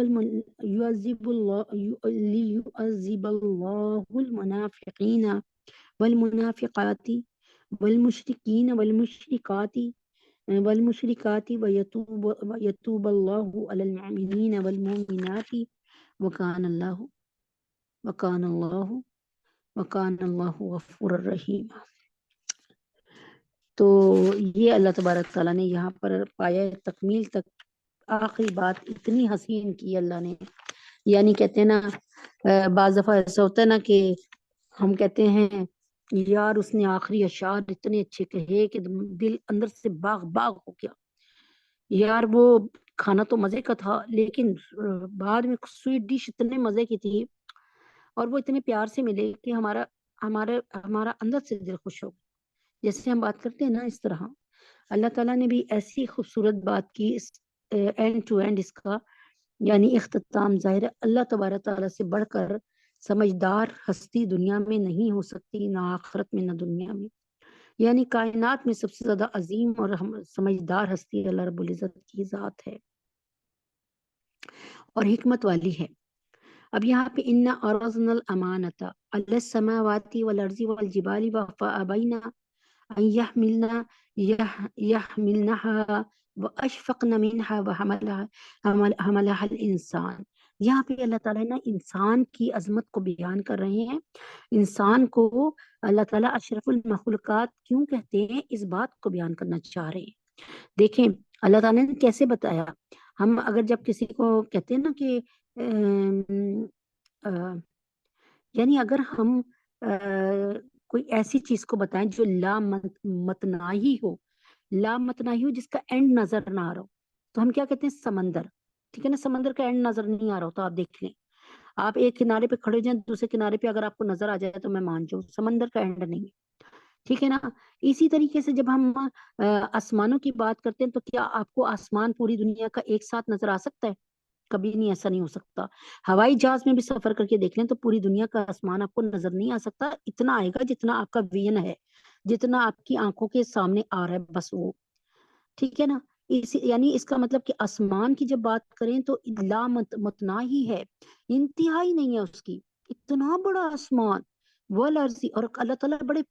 الله المنافقين والمنافقات والمشركين والمشركات ويتوب الله على المؤمنين والمؤمنات وكان الله غفورا رحيما۔ تو یہ اللہ تبارک تعالیٰ نے یہاں پر پایا تکمیل تک آخری بات اتنی حسین کی اللہ نے، یعنی کہتے ہیں نا بعض دفعہ ایسا ہوتا ہے نا کہ ہم کہتے ہیں یار اس نے آخری اشعار اتنے اچھے کہے کہ دل اندر سے باغ باغ ہو گیا، یار وہ کھانا تو مزے کا تھا لیکن بعد میں سویٹ ڈش اتنے مزے کی تھی اور وہ اتنے پیار سے ملے کہ ہمارا اندر سے دل خوش ہو گیا۔ جیسے ہم بات کرتے ہیں نا اس طرح اللہ تعالیٰ نے بھی ایسی خوبصورت بات کی، اینڈ ٹو اینڈ اس کا یعنی اختتام ظاہر ہے اللہ تبارک تعالیٰ سے بڑھ کر سمجھدار ہستی دنیا میں نہیں ہو سکتی، نہ آخرت میں نہ دنیا میں، یعنی کائنات میں سب سے زیادہ عظیم اور سمجھدار ہستی اللہ رب العزت کی ذات ہے اور حکمت والی ہے۔ اب یہاں پہ اِنَّا عَرَضْنَا الْأَمَانَةَ عَلَى السَّمَاوَاتِ وَالْأَرْضِ وَالْجِبَالِ فَأَبَيْنَ أَن يَحْمِلْنَهَا وَأَشْفَقْنَ مِنْهَا وَحَمَلَهَا الْإِنسَانُ۔ یہاں پہ اللہ تعالیٰ نے انسان کی عظمت کو بیان کر رہے ہیں۔ انسان کو اللہ تعالیٰ اشرف المخلوقات کیوں کہتے ہیں، اس بات کو بیان کرنا چاہ رہے ہیں۔ دیکھیں اللہ تعالیٰ نے کیسے بتایا، ہم اگر جب کسی کو کہتے ہیں نا کہ یعنی اگر ہم کوئی ایسی چیز کو بتائیں جو لامتناہی ہو جس کا اینڈ نظر نہ آ رہا ہو، تو ہم کیا کہتے ہیں سمندر، ٹھیک ہے نا، سمندر کا اینڈ نظر نہیں آ رہا ہو تو آپ دیکھ لیں، آپ ایک کنارے پہ کھڑے جائیں دوسرے کنارے پہ اگر آپ کو نظر آ جائے تو میں مان جاؤں سمندر کا اینڈ نہیں ہے، ٹھیک ہے نا۔ اسی طریقے سے جب ہم آسمانوں کی بات کرتے ہیں تو کیا آپ کو آسمان پوری دنیا کا ایک ساتھ نظر آ سکتا ہے؟ کبھی نہیں، ایسا نہیں ہو سکتا۔ ہوائی جہاز میں بھی سفر کر کے دیکھ لیں تو پوری دنیا کا آسمان آپ کو نظر نہیں آ سکتا، اتنا آئے گا جتنا آپ کا ویژن ہے، جتنا آپ کی آنکھوں کے سامنے آ رہا ہے بس وہ، ٹھیک ہے نا۔ یعنی اس کا مطلب کہ آسمان کی جب بات کریں تو لامتناہی ہے، انتہائی نہیں ہے اس کی، اتنا بڑا آسمان والارض، اور اللہ تعالیٰ بڑے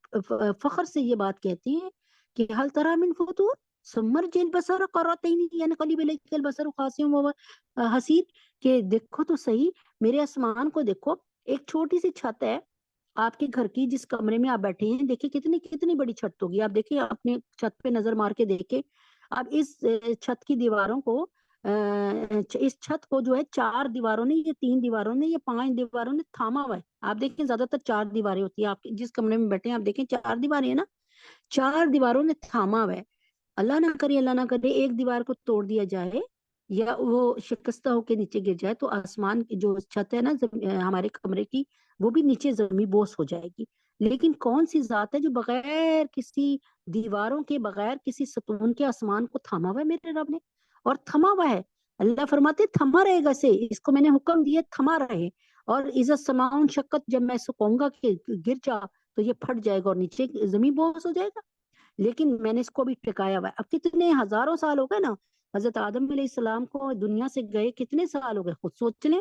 فخر سے یہ بات کہتے ہیں کہ حل تری من فطور سمرج البصر قرتین ينقلب اليك البصر خاسئا وهو حسیر، کہ دیکھو تو صحیح میرے آسمان کو دیکھو، ایک چھوٹی سی چھت ہے آپ کے گھر کی جس کمرے میں آپ بیٹھے ہیں، دیکھیں کتنی بڑی چھت ہوگی، آپ دیکھیں اپنے چھت پہ نظر مار کے دیکھیں، اب اس چھت کی دیواروں کو اس چھت کو جو ہے 4 دیواروں نے، یہ 3 دیواروں نے، یہ 5 دیواروں نے تھاما ہوا ہے، آپ دیکھیں زیادہ تر 4 دیواریں ہوتی ہیں، آپ جس کمرے میں بیٹھے ہیں آپ دیکھیں 4 دیواریں ہیں نا، 4 دیواروں نے تھاما ہوا ہے، اللہ نہ کرے ایک دیوار کو توڑ دیا جائے یا وہ شکستہ ہو کے نیچے گر جائے تو آسمان کی جو چھت ہے نا ہمارے کمرے کی، وہ بھی نیچے زمین بوس ہو جائے گی، لیکن کون سی ذات ہے جو بغیر کسی دیواروں کے، بغیر کسی ستون کے آسمان کو تھاما ہوا ہے میرے رب نے، اور تھما ہوا ہے، اللہ فرماتے تھما رہے گا، سے اس کو میں نے حکم دیا تھما رہے، اور اذا السماء انشقت، جب میں اس کو کہوں گا کہ گر جا تو یہ پھٹ جائے گا اور نیچے زمین بوس ہو جائے گا، لیکن میں نے اس کو بھی ٹکایا ہوا ہے۔ اب کتنے ہزاروں سال ہو گئے نا حضرت آدم علیہ السلام کو دنیا سے گئے، کتنے سال ہو گئے خود سوچ لیں،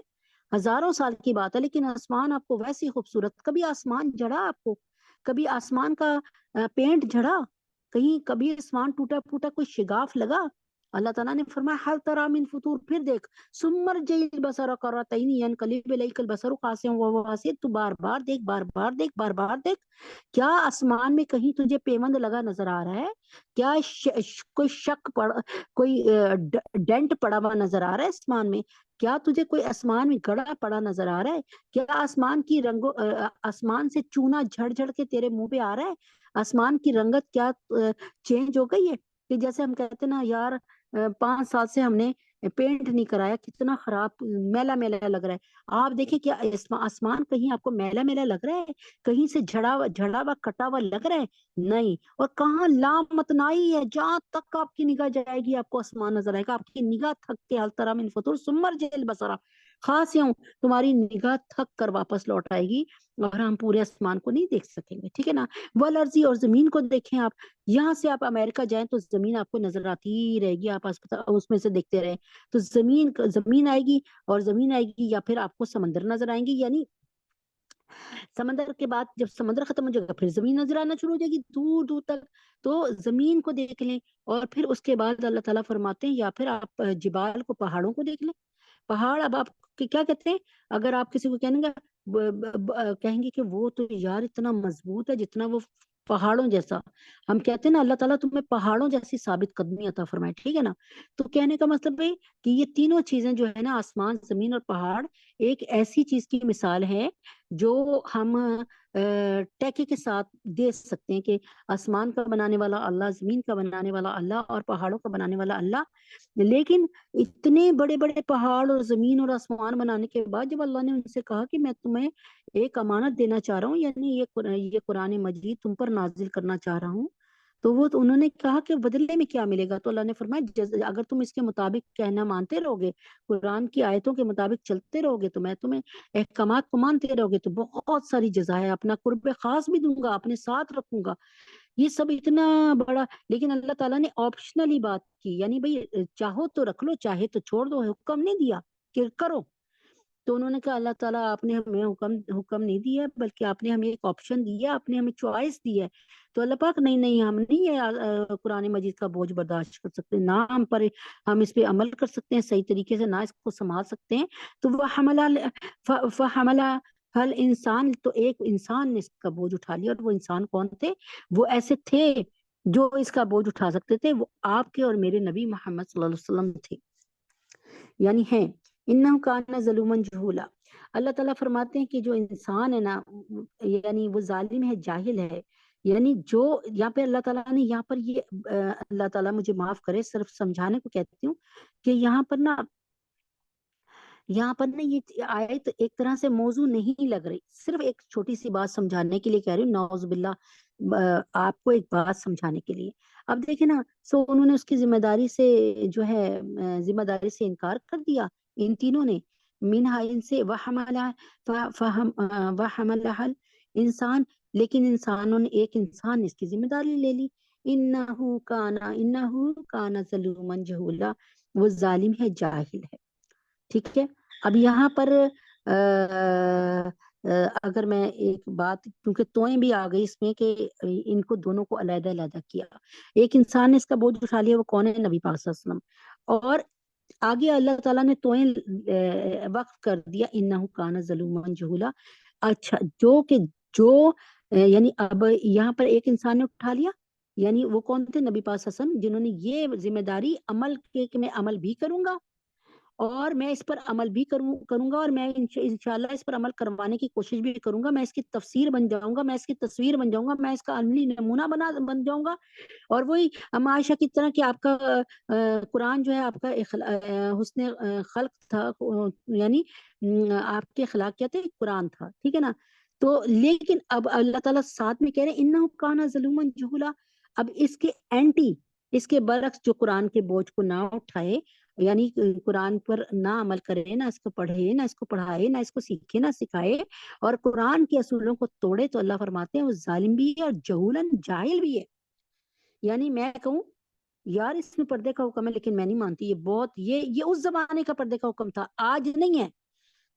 ہزاروں سال کی بات ہے، لیکن آسمان آپ کو ویسی خوبصورت، کبھی آسمان جھڑا آپ کو، کبھی آسمان کا پینٹ جھڑا، کہیں کبھی آسمان ٹوٹا پھوٹا کوئی شگاف لگا؟ اللہ تعالیٰ نے فرمایا حل ترا من فطور، پھر دیکھ سمر جیل بصر کرتین ینقلب الیک البصر خاسئا وهو حسیر، تو بار بار دیکھ، بار بار دیکھ، بار بار دیکھ، کیا آسمان میں کہیں تجھے پیوند لگا نظر آ رہا ہے؟ کیا کوئی شک پڑا، کوئی ڈینٹ پڑا ہوا نظر آ رہا ہے آسمان میں؟ کیا تجھے کوئی آسمان میں گڑا پڑا نظر آ رہا ہے؟ کیا آسمان کی رنگوں آسمان سے چونا جھڑ جھڑ کے تیرے منہ پہ آ رہا ہے؟ آسمان کی رنگت کیا چینج ہو گئی ہے؟ کہ جیسے ہم کہتے ہیں نا یار 5 سال سے ہم نے پینٹ نہیں کرایا، کتنا خراب میلا میلا لگ رہا ہے۔ آپ دیکھیں کیا آسمان کہیں آپ کو میلا میلا لگ رہا ہے؟ کہیں سے جھڑا ہوا کٹا ہوا لگ رہا ہے؟ نہیں۔ اور کہاں لامتنائی ہے، جہاں تک آپ کی نگاہ جائے گی آپ کو آسمان نظر آئے گا، آپ کی نگاہ تھک کے الترا من فطور سمر جیل بسرا خاص ہوں، تمہاری نگاہ تھک کر واپس لوٹ آئے گی اور ہم پورے آسمان کو نہیں دیکھ سکیں گے، ٹھیک ہے نا۔ والارضی، اور زمین کو دیکھیں آپ، یہاں سے آپ امریکہ جائیں تو زمین آپ کو نظر آتی رہے گی، آپ اس میں سے دیکھتے رہیں تو زمین آئے گی، اور زمین آئے گی یا پھر آپ کو سمندر نظر آئیں گی، یعنی سمندر کے بعد جب سمندر ختم ہو جائے گا پھر زمین نظر آنا شروع ہو جائے گی دور دور تک، تو زمین کو دیکھ لیں۔ اور پھر اس کے بعد اللہ تعالیٰ فرماتے ہیں یا پھر آپ جبال کو، پہاڑوں کو دیکھ لیں۔ پہاڑ اب آپ کیا کہتے ہیں، اگر آپ کسی کو کہیں گے کہ وہ تو یار اتنا مضبوط ہے جتنا وہ پہاڑوں جیسا، ہم کہتے ہیں نا اللہ تعالیٰ تمہیں پہاڑوں جیسی ثابت قدمی عطا فرمائے، ٹھیک ہے نا۔ تو کہنے کا مطلب ہے کہ یہ تینوں چیزیں جو ہے نا، آسمان، زمین اور پہاڑ، ایک ایسی چیز کی مثال ہے جو ہم ٹیکے کے ساتھ دے سکتے ہیں کہ آسمان کا بنانے والا اللہ، زمین کا بنانے والا اللہ، اور پہاڑوں کا بنانے والا اللہ۔ لیکن اتنے بڑے بڑے پہاڑ اور زمین اور آسمان بنانے کے بعد جب اللہ نے ان سے کہا کہ میں تمہیں ایک امانت دینا چاہ رہا ہوں، یعنی یہ قرآن مجید تم پر نازل کرنا چاہ رہا ہوں، تو وہ انہوں نے کہا کہ بدلے میں کیا ملے گا؟ تو اللہ نے فرمایا اگر تم اس کے مطابق کہنا مانتے رہو گے، قرآن کی آیتوں کے مطابق چلتے رہو گے، تو میں تمہیں احکامات کو مانتے رہو گے تو بہت ساری جزائیں، اپنا قرب خاص بھی دوں گا، اپنے ساتھ رکھوں گا، یہ سب اتنا بڑا۔ لیکن اللہ تعالیٰ نے آپشنلی بات کی، یعنی بھئی چاہو تو رکھ لو، چاہے تو چھوڑ دو، حکم نہیں دیا کہ کرو۔ تو انہوں نے کہا اللہ تعالیٰ آپ نے ہمیں حکم نہیں دیا بلکہ آپ نے ہمیں ایک آپشن دیا، آپ نے ہمیں چوائس دی ہے۔ تو اللہ پاک نہیں ہم نہیں یہ قرآن مجید کا بوجھ برداشت کر سکتے، نہ ہم اس پہ عمل کر سکتے ہیں صحیح طریقے سے، نہ اس کو سنبھال سکتے ہیں۔ تو وہ فحملہ ہل انسان، تو ایک انسان نے اس کا بوجھ اٹھا لیا، اور وہ انسان کون تھے؟ وہ ایسے تھے جو اس کا بوجھ اٹھا سکتے تھے، وہ آپ کے اور میرے نبی محمد صلی اللہ علیہ وسلم تھے، یعنی ہیں انہو کان ظلوما جہولا۔ اللہ تعالیٰ فرماتے ہیں کہ جو انسان ہے نا، یعنی وہ ظالم ہے، جاہل ہے، یعنی جو یہاں پہ اللہ تعالیٰ نے یہاں پر یہ اللہ تعالیٰ مجھے معاف کرے، صرف سمجھانے کو کہتی ہوں کہ یہاں پر نا یہ آیت ایک طرح سے موضوع نہیں لگ رہی، صرف ایک چھوٹی سی بات سمجھانے کے لیے کہہ رہی ہوں، نعوذ باللہ، آپ کو ایک بات سمجھانے کے لیے۔ اب دیکھیں نا، انہوں نے اس کی ذمہ داری سے جو ہے ذمہ داری سے انکار کر دیا ان تینوں نے، منہا ان سے، وحملہ انسان، لیکن انسانوں نے، ایک انسان نے اس کی ذمہ داری لے لی، انہو کانا ظلوما جہولا، وہ ظالم ہے، جاہل ہے، ٹھیک ہے۔ اب یہاں پر اگر میں ایک بات، کیونکہ توئیں بھی آ گئی اس میں کہ ان کو دونوں کو علیحدہ علیحدہ کیا، ایک انسان نے اس کا بوجھ اٹھا لیا، وہ کون ہے؟ نبی پاک صلی اللہ علیہ وسلم، اور آگے اللہ تعالیٰ نے توئیں وقف کر دیا، انہو کان ظلوما جہولا۔ اچھا، یعنی اب یہاں پر ایک انسان نے اٹھا لیا، یعنی وہ کون تھے؟ نبی پاک صلی اللہ علیہ وسلم، جنہوں نے یہ ذمہ داری عمل کے کہ میں عمل بھی کروں گا اور میں اس پر عمل بھی کروں گا، اور میں انشاءاللہ اس پر عمل کروانے کی کوشش بھی کروں گا، میں اس کی تفسیر بن جاؤں گا، میں اس کی تصویر بن جاؤں گا، میں اس کا عملی نمونہ بن جاؤں گا۔ اور وہی عائشہ کی طرح کہ آپ کا قرآن جو ہے آپ کا حسن خلق تھا، یعنی آپ کے اخلاق کیا تھے؟ قرآن تھا، ٹھیک ہے نا۔ تو لیکن اب اللہ تعالیٰ ساتھ میں کہہ رہے انہو کان ظلوما جہولا، اب اس کے اینٹی، اس کے برعکس، جو قرآن کے بوجھ کو نہ اٹھائے، یعنی قرآن پر نہ عمل کرے، نہ اس کو پڑھے، نہ اس کو پڑھائے، نہ اس کو سیکھے، نہ سکھائے، اور قرآن کے اصولوں کو توڑے، تو اللہ فرماتے ہیں وہ ظالم بھی ہے اور جہولن، جاہل بھی ہے۔ یعنی میں کہوں یار اس میں پردے کا حکم ہے لیکن میں نہیں مانتی، یہ اس زمانے کا پردے کا حکم تھا، آج نہیں ہے۔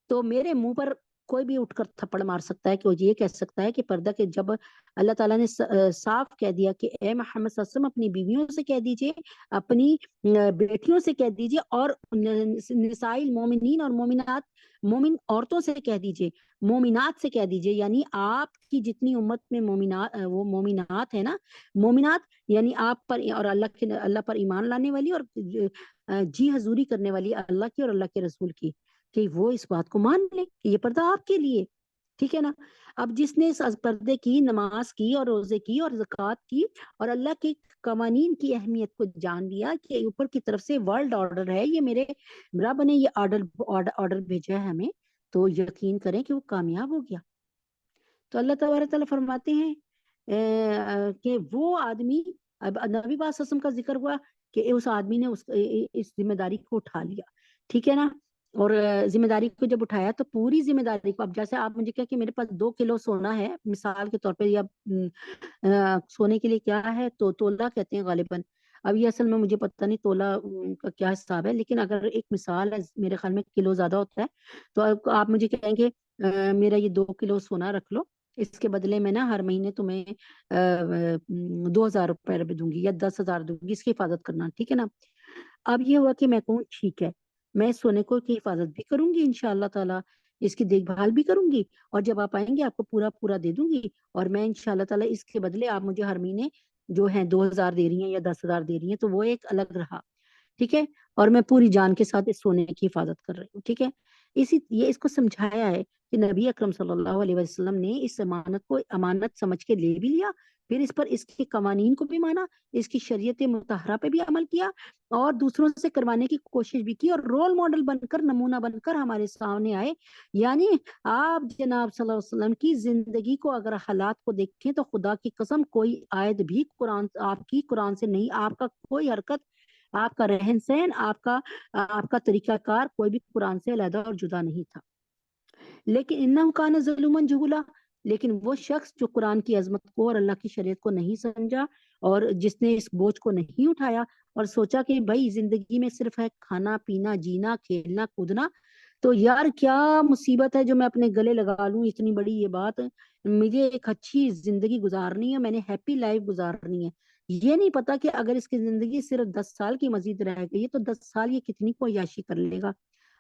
تو میرے منہ پر کوئی بھی اٹھ کر تھپڑ مار سکتا ہے کہ وہ یہ کہہ سکتا ہے کہ پردہ کے جب اللہ تعالیٰ نے صاف کہہ دیا کہ اے محمد صلی اللہ علیہ وسلم اپنی بیویوں سے کہہ دیجئے، اپنی بیٹیوں سے کہہ دیجئے، اور نساء المومنین اور مومنات، مومن عورتوں سے کہہ دیجئے، مومنات سے کہہ دیجئے، یعنی آپ کی جتنی امت میں مومنات، وہ مومنات ہے نا، مومنات یعنی آپ پر اور اللہ پر ایمان لانے والی اور جی حضوری کرنے والی اللہ کی اور اللہ کے رسول کی، کہ وہ اس بات کو مان لیں کہ یہ پردہ آپ کے لیے، ٹھیک ہے نا۔ اب جس نے اس پردے کی، نماز کی اور روزے کی اور زکوٰۃ کی اور اللہ کے قوانین کی اہمیت کو جان لیا کہ اوپر کی طرف سے ورلڈ آرڈر ہے، یہ میرے رب نے یہ آرڈر بھیجا ہے ہمیں، تو یقین کریں کہ وہ کامیاب ہو گیا۔ تو اللہ تبارک تعالیٰ فرماتے ہیں کہ وہ آدمی، اب نبی پاک صلی اللہ علیہ وسلم کا ذکر ہوا کہ اس آدمی نے اس ذمہ داری کو اٹھا لیا، ٹھیک ہے نا، اور ذمہ داری کو جب اٹھایا تو پوری ذمہ داری کو، اب جیسے آپ مجھے کہا کہ میرے پاس 2 کلو سونا ہے مثال کے طور پہ، یا سونے کے لیے کیا ہے تو تولہ کہتے ہیں غالباً، اب یہ اصل میں مجھے پتہ نہیں تولہ کا کیا حساب ہے، لیکن اگر ایک مثال ہے، میرے خیال میں کلو زیادہ ہوتا ہے، تو آپ مجھے کہیں گے میرا یہ 2 کلو سونا رکھ لو، اس کے بدلے میں نا ہر مہینے تمہیں 2,000 روپے دوں گی یا 10,000 دوں گی، اس کی حفاظت کرنا، ٹھیک ہے نا۔ اب یہ ہوا کہ میں کہوں ٹھیک ہے، میں سونے کو کی حفاظت بھی کروں گی انشاءاللہ تعالیٰ، اس کی دیکھ بھال بھی کروں گی، اور جب آپ آئیں گے آپ کو پورا دے دوں گی، اور میں انشاءاللہ تعالیٰ اس کے بدلے آپ مجھے ہر مہینے جو ہیں 2,000 دے رہی ہیں یا 10,000 دے رہی ہیں، تو وہ ایک الگ رہا، ٹھیک ہے، اور میں پوری جان کے ساتھ اس سونے کی حفاظت کر رہی ہوں، ٹھیک ہے۔ یہ اس کو سمجھایا ہے کہ نبی اکرم صلی اللہ علیہ وسلم نے اس امانت کو امانت سمجھ کے لے بھی لیا، پھر اس پر اس کے قوانین کو بھی مانا، اس کی شریعت مطہرہ پہ بھی عمل کیا، اور دوسروں سے کروانے کی کوشش بھی کی، اور رول ماڈل بن کر، نمونہ بن کر ہمارے سامنے آئے۔ یعنی آپ جناب صلی اللہ علیہ وسلم کی زندگی کو اگر حالات کو دیکھیں تو خدا کی قسم کوئی آیت بھی قرآن آپ کی قرآن سے نہیں، آپ کا کوئی حرکت، آپ کا رہن سہن، آپ کا طریقہ کار کوئی بھی قرآن سے علیحدہ اور جدا نہیں تھا، لیکن انہو کان ظلوما جہولا، لیکن وہ شخص جو قرآن کی عظمت کو اور اللہ کی شریعت کو نہیں سمجھا، اور جس نے اس بوجھ کو نہیں اٹھایا اور سوچا کہ بھائی زندگی میں صرف ہے کھانا پینا جینا کھیلنا کودنا، تو یار کیا مصیبت ہے جو میں اپنے گلے لگا لوں اتنی بڑی یہ بات، مجھے ایک اچھی زندگی گزارنی ہے، میں نے ہیپی لائف گزارنی ہے، یہ نہیں پتا کہ اگر اس کی زندگی صرف 10 سال کی مزید رہ گئی تو 10 سال یہ کتنی کو عیاشی کر لے گا،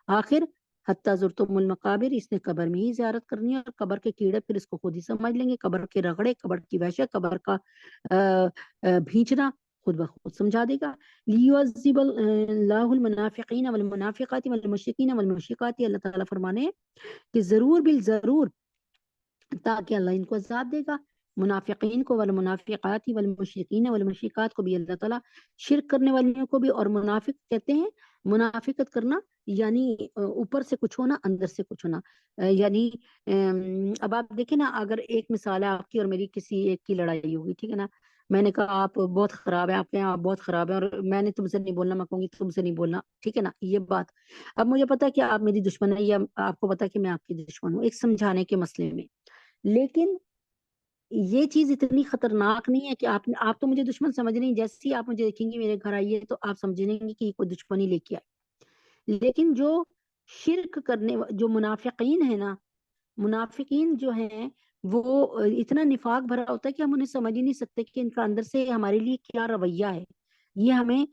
آخر حتیٰ زرتم المقابر، اس نے قبر میں ہی زیارت کرنی ہے، اور قبر کے کیڑے پھر اس کو خود ہی سمجھ لیں گے، قبر کے رگڑے، قبر کی وحشت، قبر کا بھینچنا خود بخود سمجھا دے گا۔ لیعذب اللہ المنافقین والمنافقات والمشرکین والمشرکات، اللہ تعالیٰ فرمانے ہیں کہ ضرور بالضرور تاکہ اللہ ان کو عذاب دے گا، منافقین کو، والمنافقات والمشرکین والمشرکات کو بھی اللہ تعالیٰ، شرک کرنے والوں کو بھی، اور منافق کہتے ہیں منافقت کرنا یعنی اوپر سے کچھ ہونا اندر سے کچھ ہونا، یعنی اب آپ دیکھیں نا، اگر ایک مثال ہے آپ کی اور میری کسی ایک کی لڑائی ہوگی، ٹھیک ہے نا، میں نے کہا آپ بہت خراب ہیں، آپ کہیں آپ بہت خراب ہیں، اور میں نے تم سے نہیں بولنا، میں کہوں گی تم سے نہیں بولنا، ٹھیک ہے نا، یہ بات، اب مجھے پتا کہ آپ میری دشمن ہے، یا آپ کو پتا کہ میں آپ کی دشمن ہوں، ایک سمجھانے کے مسئلے میں، لیکن یہ چیز اتنی خطرناک نہیں ہے کہ آپ تو مجھے دشمن سمجھ رہی ہیں، جیسے ہی آپ مجھے دیکھیں گی میرے گھر آئیے تو آپ سمجھیں گے کہ یہ کوئی دشمنی لے کے آئے، لیکن جو شرک کرنے جو منافقین ہیں نا، منافقین جو ہیں وہ اتنا نفاق بھرا ہوتا ہے کہ ہم انہیں سمجھ ہی نہیں سکتے کہ ان کا اندر سے ہمارے لیے کیا رویہ ہے، یہ ہمیں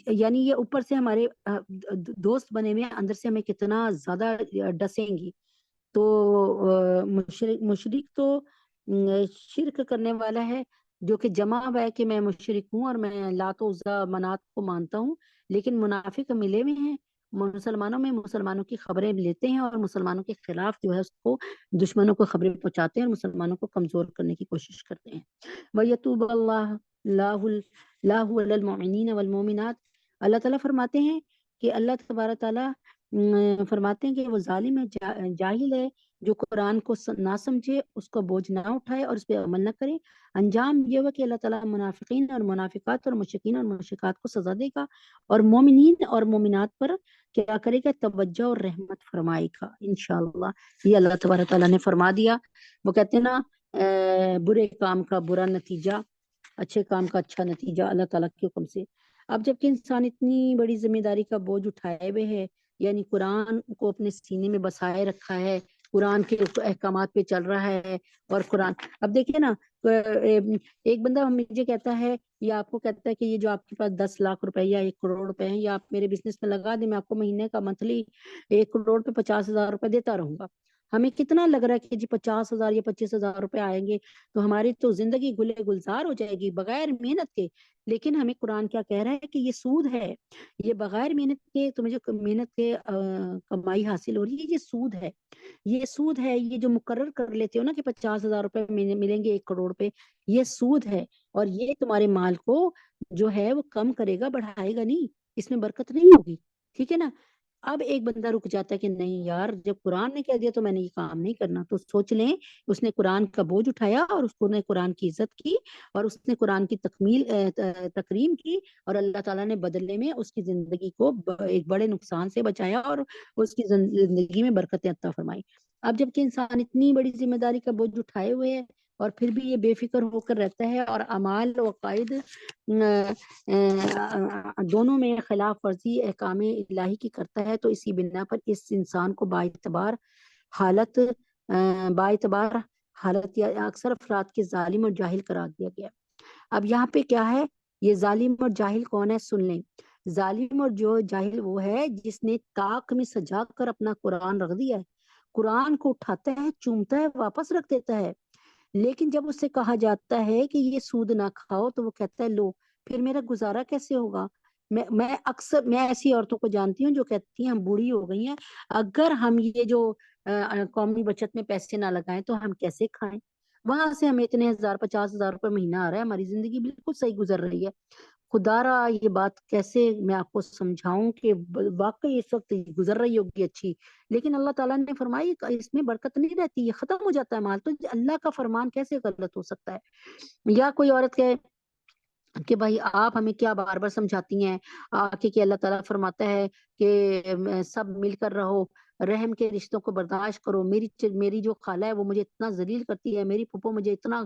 یعنی یہ اوپر سے ہمارے دوست بنے ہوئے اندر سے ہمیں کتنا زیادہ ڈسیں گی۔ تو مشرک تو شرک کرنے والا ہے جو کہ جمع ہے کہ میں مشرک ہوں اور میں لات و عزا منات کو مانتا ہوں، لیکن منافق ملے ہوئے ہیں مسلمانوں میں، مسلمانوں کی خبریں لیتے ہیں اور مسلمانوں کے خلاف جو ہے اس کو دشمنوں کو خبریں پہنچاتے ہیں اور مسلمانوں کو کمزور کرنے کی کوشش کرتے ہیں۔ وَيَتُوبَ اللَّهُ عَلَى الْمُؤْمِنِينَ وَالْمُؤْمِنَاتِ، اللہ تعالیٰ فرماتے ہیں کہ اللہ تبارک تعالیٰ فرماتے ہیں کہ وہ ظالم ہے، جاہل ہے، جو قرآن کو نہ سمجھے، اس کو بوجھ نہ اٹھائے اور اس پہ عمل نہ کرے، انجام یہ ہوا کہ اللہ تعالیٰ منافقین اور منافقات اور مشرکین اور مشرکات کو سزا دے گا، اور مومنین اور مومنات پر کیا کرے گا، توجہ اور رحمت فرمائے گا انشاءاللہ۔ یہ اللہ تبارک تعالیٰ نے فرما دیا۔ وہ کہتے ہیں نا برے کام کا برا نتیجہ، اچھے کام کا اچھا نتیجہ اللہ تعالیٰ کے حکم سے۔ اب جب کہ انسان اتنی بڑی ذمہ داری کا بوجھ اٹھائے ہوئے ہے، یعنی قرآن کو اپنے سینے میں بسائے رکھا ہے، قرآن کے احکامات پہ چل رہا ہے، اور قرآن اب دیکھیے نا، ایک بندہ مجھے کہتا ہے یا آپ کو کہتا ہے کہ یہ جو آپ کے پاس 10 لاکھ روپے یا 1 کروڑ روپے ہیں، یا آپ میرے بزنس میں لگا دیں، میں آپ کو مہینے کا منتھلی 1 کروڑ پہ 50,000 روپے دیتا رہوں گا. ہمیں کتنا لگ رہا ہے کہ جی 50,000 یا 25,000 روپے آئیں گے تو ہماری تو زندگی گلے گلزار ہو جائے گی بغیر محنت کے. لیکن ہمیں قرآن کیا کہہ رہا ہے کہ یہ سود ہے، یہ بغیر محنت کے تمہیں جو محنت کے کمائی حاصل ہو رہی ہے، یہ سود ہے. یہ سود ہے، یہ جو مقرر کر لیتے ہو نا کہ 50,000 روپے ملیں گے 1 کروڑ پہ، یہ سود ہے. اور یہ تمہارے مال کو جو ہے وہ کم کرے گا، بڑھائے گا نہیں، اس میں برکت نہیں ہوگی. ٹھیک ہے نا. اب ایک بندہ رک جاتا ہے کہ نہیں یار، جب قرآن نے کہہ دیا تو میں نے یہ کام نہیں کرنا. تو سوچ لیں، اس نے قرآن کا بوجھ اٹھایا اور اس نے قرآن کی عزت کی اور اس نے قرآن کی تکریم کی، اور اللہ تعالیٰ نے بدلے میں اس کی زندگی کو ایک بڑے نقصان سے بچایا اور اس کی زندگی میں برکتیں عطا فرمائی. اب جب کہ انسان اتنی بڑی ذمہ داری کا بوجھ اٹھائے ہوئے ہے اور پھر بھی یہ بے فکر ہو کر رہتا ہے اور اعمال و عقائد دونوں میں خلاف ورزی احکام الہی کی کرتا ہے، تو اسی بنا پر اس انسان کو باعتبار حالت یا اکثر افراد کے ظالم اور جاہل قرار دیا گیا. اب یہاں پہ کیا ہے، یہ ظالم اور جاہل کون ہے سن لیں. ظالم اور جو جاہل وہ ہے جس نے طاق میں سجا کر اپنا قرآن رکھ دیا ہے، قرآن کو اٹھاتا ہے، چومتا ہے، واپس رکھ دیتا ہے. لیکن جب اس سے کہا جاتا ہے کہ یہ سود نہ کھاؤ تو وہ کہتا ہے لو پھر میرا گزارا کیسے ہوگا. میں ایسی عورتوں کو جانتی ہوں جو کہتی ہیں ہم بوڑھی ہو گئی ہیں، اگر ہم یہ جو قومی بچت میں پیسے نہ لگائیں تو ہم کیسے کھائیں. وہاں سے ہمیں اتنے 50,000 روپے مہینہ آ رہا ہے، ہماری زندگی بالکل صحیح گزر رہی ہے. خدا را یہ بات کیسے میں آپ کو سمجھاؤں کہ واقعی اس وقت گزر رہی ہوگی اچھی، لیکن اللہ تعالیٰ نے فرمائی اس میں برکت نہیں رہتی، یہ ختم ہو جاتا ہے مال. تو اللہ کا فرمان کیسے غلط ہو سکتا ہے. یا کوئی عورت کہے کہ بھائی آپ ہمیں کیا بار بار سمجھاتی ہیں کہ اللہ تعالیٰ فرماتا ہے کہ سب مل کر رہو، رحم کے رشتوں کو برداشت کرو. میری جو خالہ ہے وہ مجھے اتنا ذلیل کرتی ہے، میری پھپھو مجھے اتنا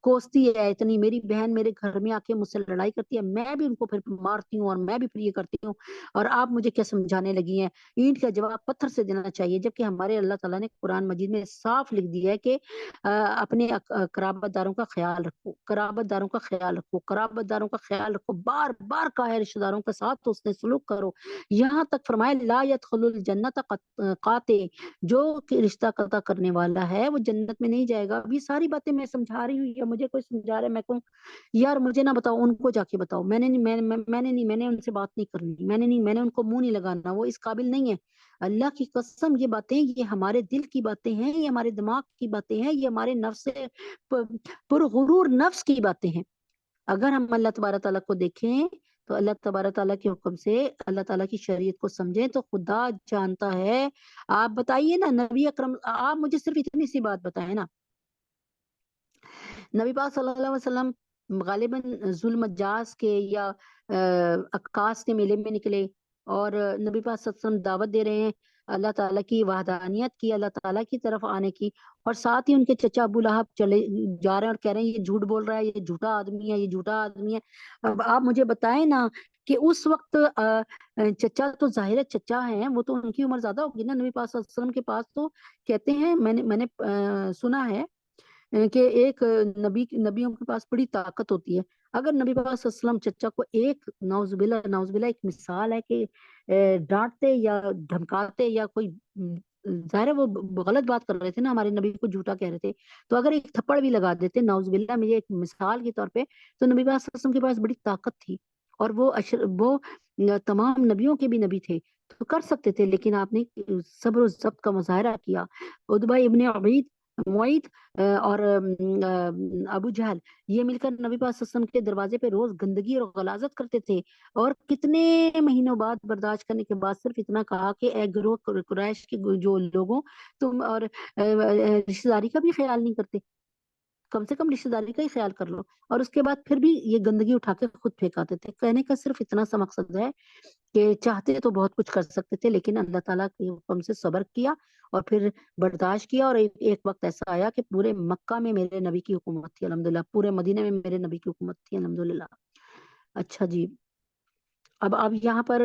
کوستی ہے، اتنی میری بہن میرے گھر میں آ کے مجھ سے لڑائی کرتی ہے، میں بھی ان کو پھر مارتی ہوں اور میں بھی پھر یہ کرتی ہوں، اور آپ مجھے کیا سمجھانے لگی ہیں. اینٹ کا جواب پتھر سے دینا چاہیے، جبکہ ہمارے اللہ تعالیٰ نے قرآن مجید میں صاف لکھ دیا ہے کہ اپنے قرابت داروں کا خیال رکھو، قرابت داروں کا خیال رکھو، قرابت داروں کا خیال رکھو. بار بار کہا ہے رشتہ داروں کے ساتھ تو اس نے سلوک کرو. یہاں تک فرمایا لا يدخل الجنت قاطع، جو رشتہ قطع کرنے والا ہے وہ جنت میں نہیں جائے گا. اب یہ ساری باتیں میں سمجھا رہی ہوں یا مجھے کوئی سمجھا رہا ہے، میں کہوں یار مجھے نہ بتاؤ، ان کو جا کے بتاؤ. میں نے ان سے بات نہیں کرنی، میں نے ان کو منہ نہیں لگانا، وہ اس قابل نہیں ہے. اللہ کی قسم یہ باتیں، یہ ہمارے دل کی باتیں ہیں، یہ ہمارے دماغ کی باتیں ہیں، یہ ہمارے نفس سے پرغرور نفس کی باتیں ہیں. اگر ہم اللہ تبارک تعالیٰ کو دیکھیں تو اللہ تبارک تعالیٰ کے حکم سے اللہ تعالیٰ کی شریعت کو سمجھیں تو خدا جانتا ہے. آپ بتائیے نا نبی اکرم، آپ مجھے صرف اتنی سی بات بتائیں نا، نبی پاک صلی اللہ علیہ وسلم غالباً ذو المجاز کے یا عکاس کے میلے میں نکلے اور نبی پاک صلی اللہ علیہ وسلم دعوت دے رہے ہیں اللہ تعالیٰ کی وحدانیت کی، اللہ تعالیٰ کی طرف آنے کی، اور ساتھ ہی ان کے چچا ابو لہب چلے جا رہے ہیں اور کہہ رہے ہیں یہ جھوٹ بول رہا ہے، یہ جھوٹا آدمی ہے، یہ جھوٹا آدمی ہے. اب آپ مجھے بتائیں نا کہ اس وقت چچا تو ظاہر ہے چچا ہیں، وہ تو ان کی عمر زیادہ ہوگی نا. نبی پاک صلی اللہ علیہ وسلم کے پاس تو کہتے ہیں میں نے سنا ہے کہ ایک نبیوں کے پاس بڑی طاقت ہوتی ہے. اگر نبی پاک صلی اللہ علیہ وسلم چچا کو ایک نعوذ باللہ ایک مثال ہے کہ ڈانٹتے یا دھمکاتے یا کوئی ظاہر ہے وہ غلط بات کر رہے تھے نا، ہمارے نبی کو جھوٹا کہہ رہے تھے، تو اگر ایک تھپڑ بھی لگا دیتے نعوذ باللہ میں ایک مثال کے طور پہ، تو نبی پاک صلی اللہ علیہ وسلم کے پاس بڑی طاقت تھی اور وہ تمام نبیوں کے بھی نبی تھے تو کر سکتے تھے. لیکن آپ نے صبر و ضبط کا مظاہرہ کیا. عتبہ ابن معیط اور ابو جہل یہ مل کر نبی پاک صلی اللہ علیہ وسلم کے دروازے پہ روز گندگی اور غلاظت کرتے تھے، اور کتنے مہینوں بعد برداشت کرنے کے بعد صرف اتنا کہا کہ اے گروہ قریش کے جو لوگوں، تم اور رشتہ داری کا بھی خیال نہیں کرتے، کم سے کم رشتہ داری کا ہی خیال کر لو. اور اس کے بعد پھر بھی یہ گندگی اٹھا کے خود پھینکاتے تھے. کہنے کا صرف اتنا سا مقصد ہے کہ چاہتے تو بہت کچھ کر سکتے تھے، لیکن اللہ تعالیٰ کے حکم سے صبر کیا اور پھر برداشت کیا. اور ایک وقت ایسا آیا کہ پورے مکہ میں میرے نبی کی حکومت تھی الحمدللہ، پورے مدینے میں میرے نبی کی حکومت تھی الحمدللہ. اچھا جی، اب یہاں پر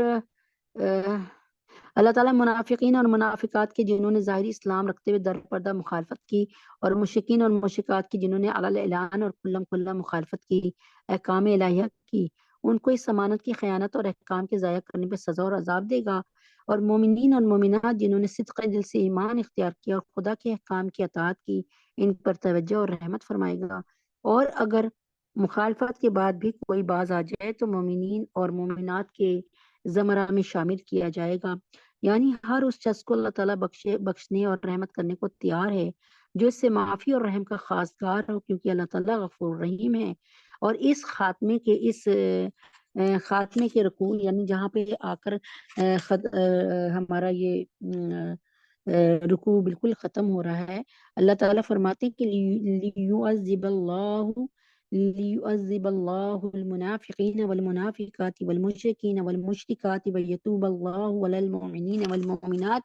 اللہ تعالیٰ منافقین اور منافقات کے جنہوں نے ظاہری اسلام رکھتے ہوئے در پردہ مخالفت کی، اور مشرکین اور مشرکات کی جنہوں نے علی اعلان اور کھلم کھلا مخالفت کی احکام الہیہ کی، ان کو اس ضمانت کی خیانت اور احکام کے ضائع کرنے پہ سزا اور عذاب دے گا۔ اور مومنین اور مومنات جنہوں نے صدق دل سے ایمان اختیار کیا اور خدا کے احکام کی اطاعت کی، ان پر توجہ اور رحمت فرمائے گا۔ اور اگر مخالفت کے بعد بھی کوئی باز آ جائے تو مومنین اور مومنات کے زمرہ میں شامل کیا جائے گا، یعنی ہر اس شخص کو اللہ تعالیٰ بخشنے اور رحمت کرنے کو تیار ہے جو اس سے معافی اور رحم کا خواستگار ہو، کیونکہ اللہ تعالیٰ غفور رحیم ہے۔ اور اس خاتمے کے رکوع یعنی جہاں پہ آ کر ہمارا یہ رکوع بالکل ختم ہو رہا ہے، اللہ تعالیٰ فرماتے ہیں کہ لِيُعَذِّبَ اللَّهُ الْمُنَافِقِينَ وَالْمُنَافِقَاتِ وَالْمُشْرِكِينَ وَالْمُشْرِكَاتِ وَيَتُوبَ اللَّهُ عَلَى الْمُؤْمِنِينَ وَالْمُؤْمِنَاتِ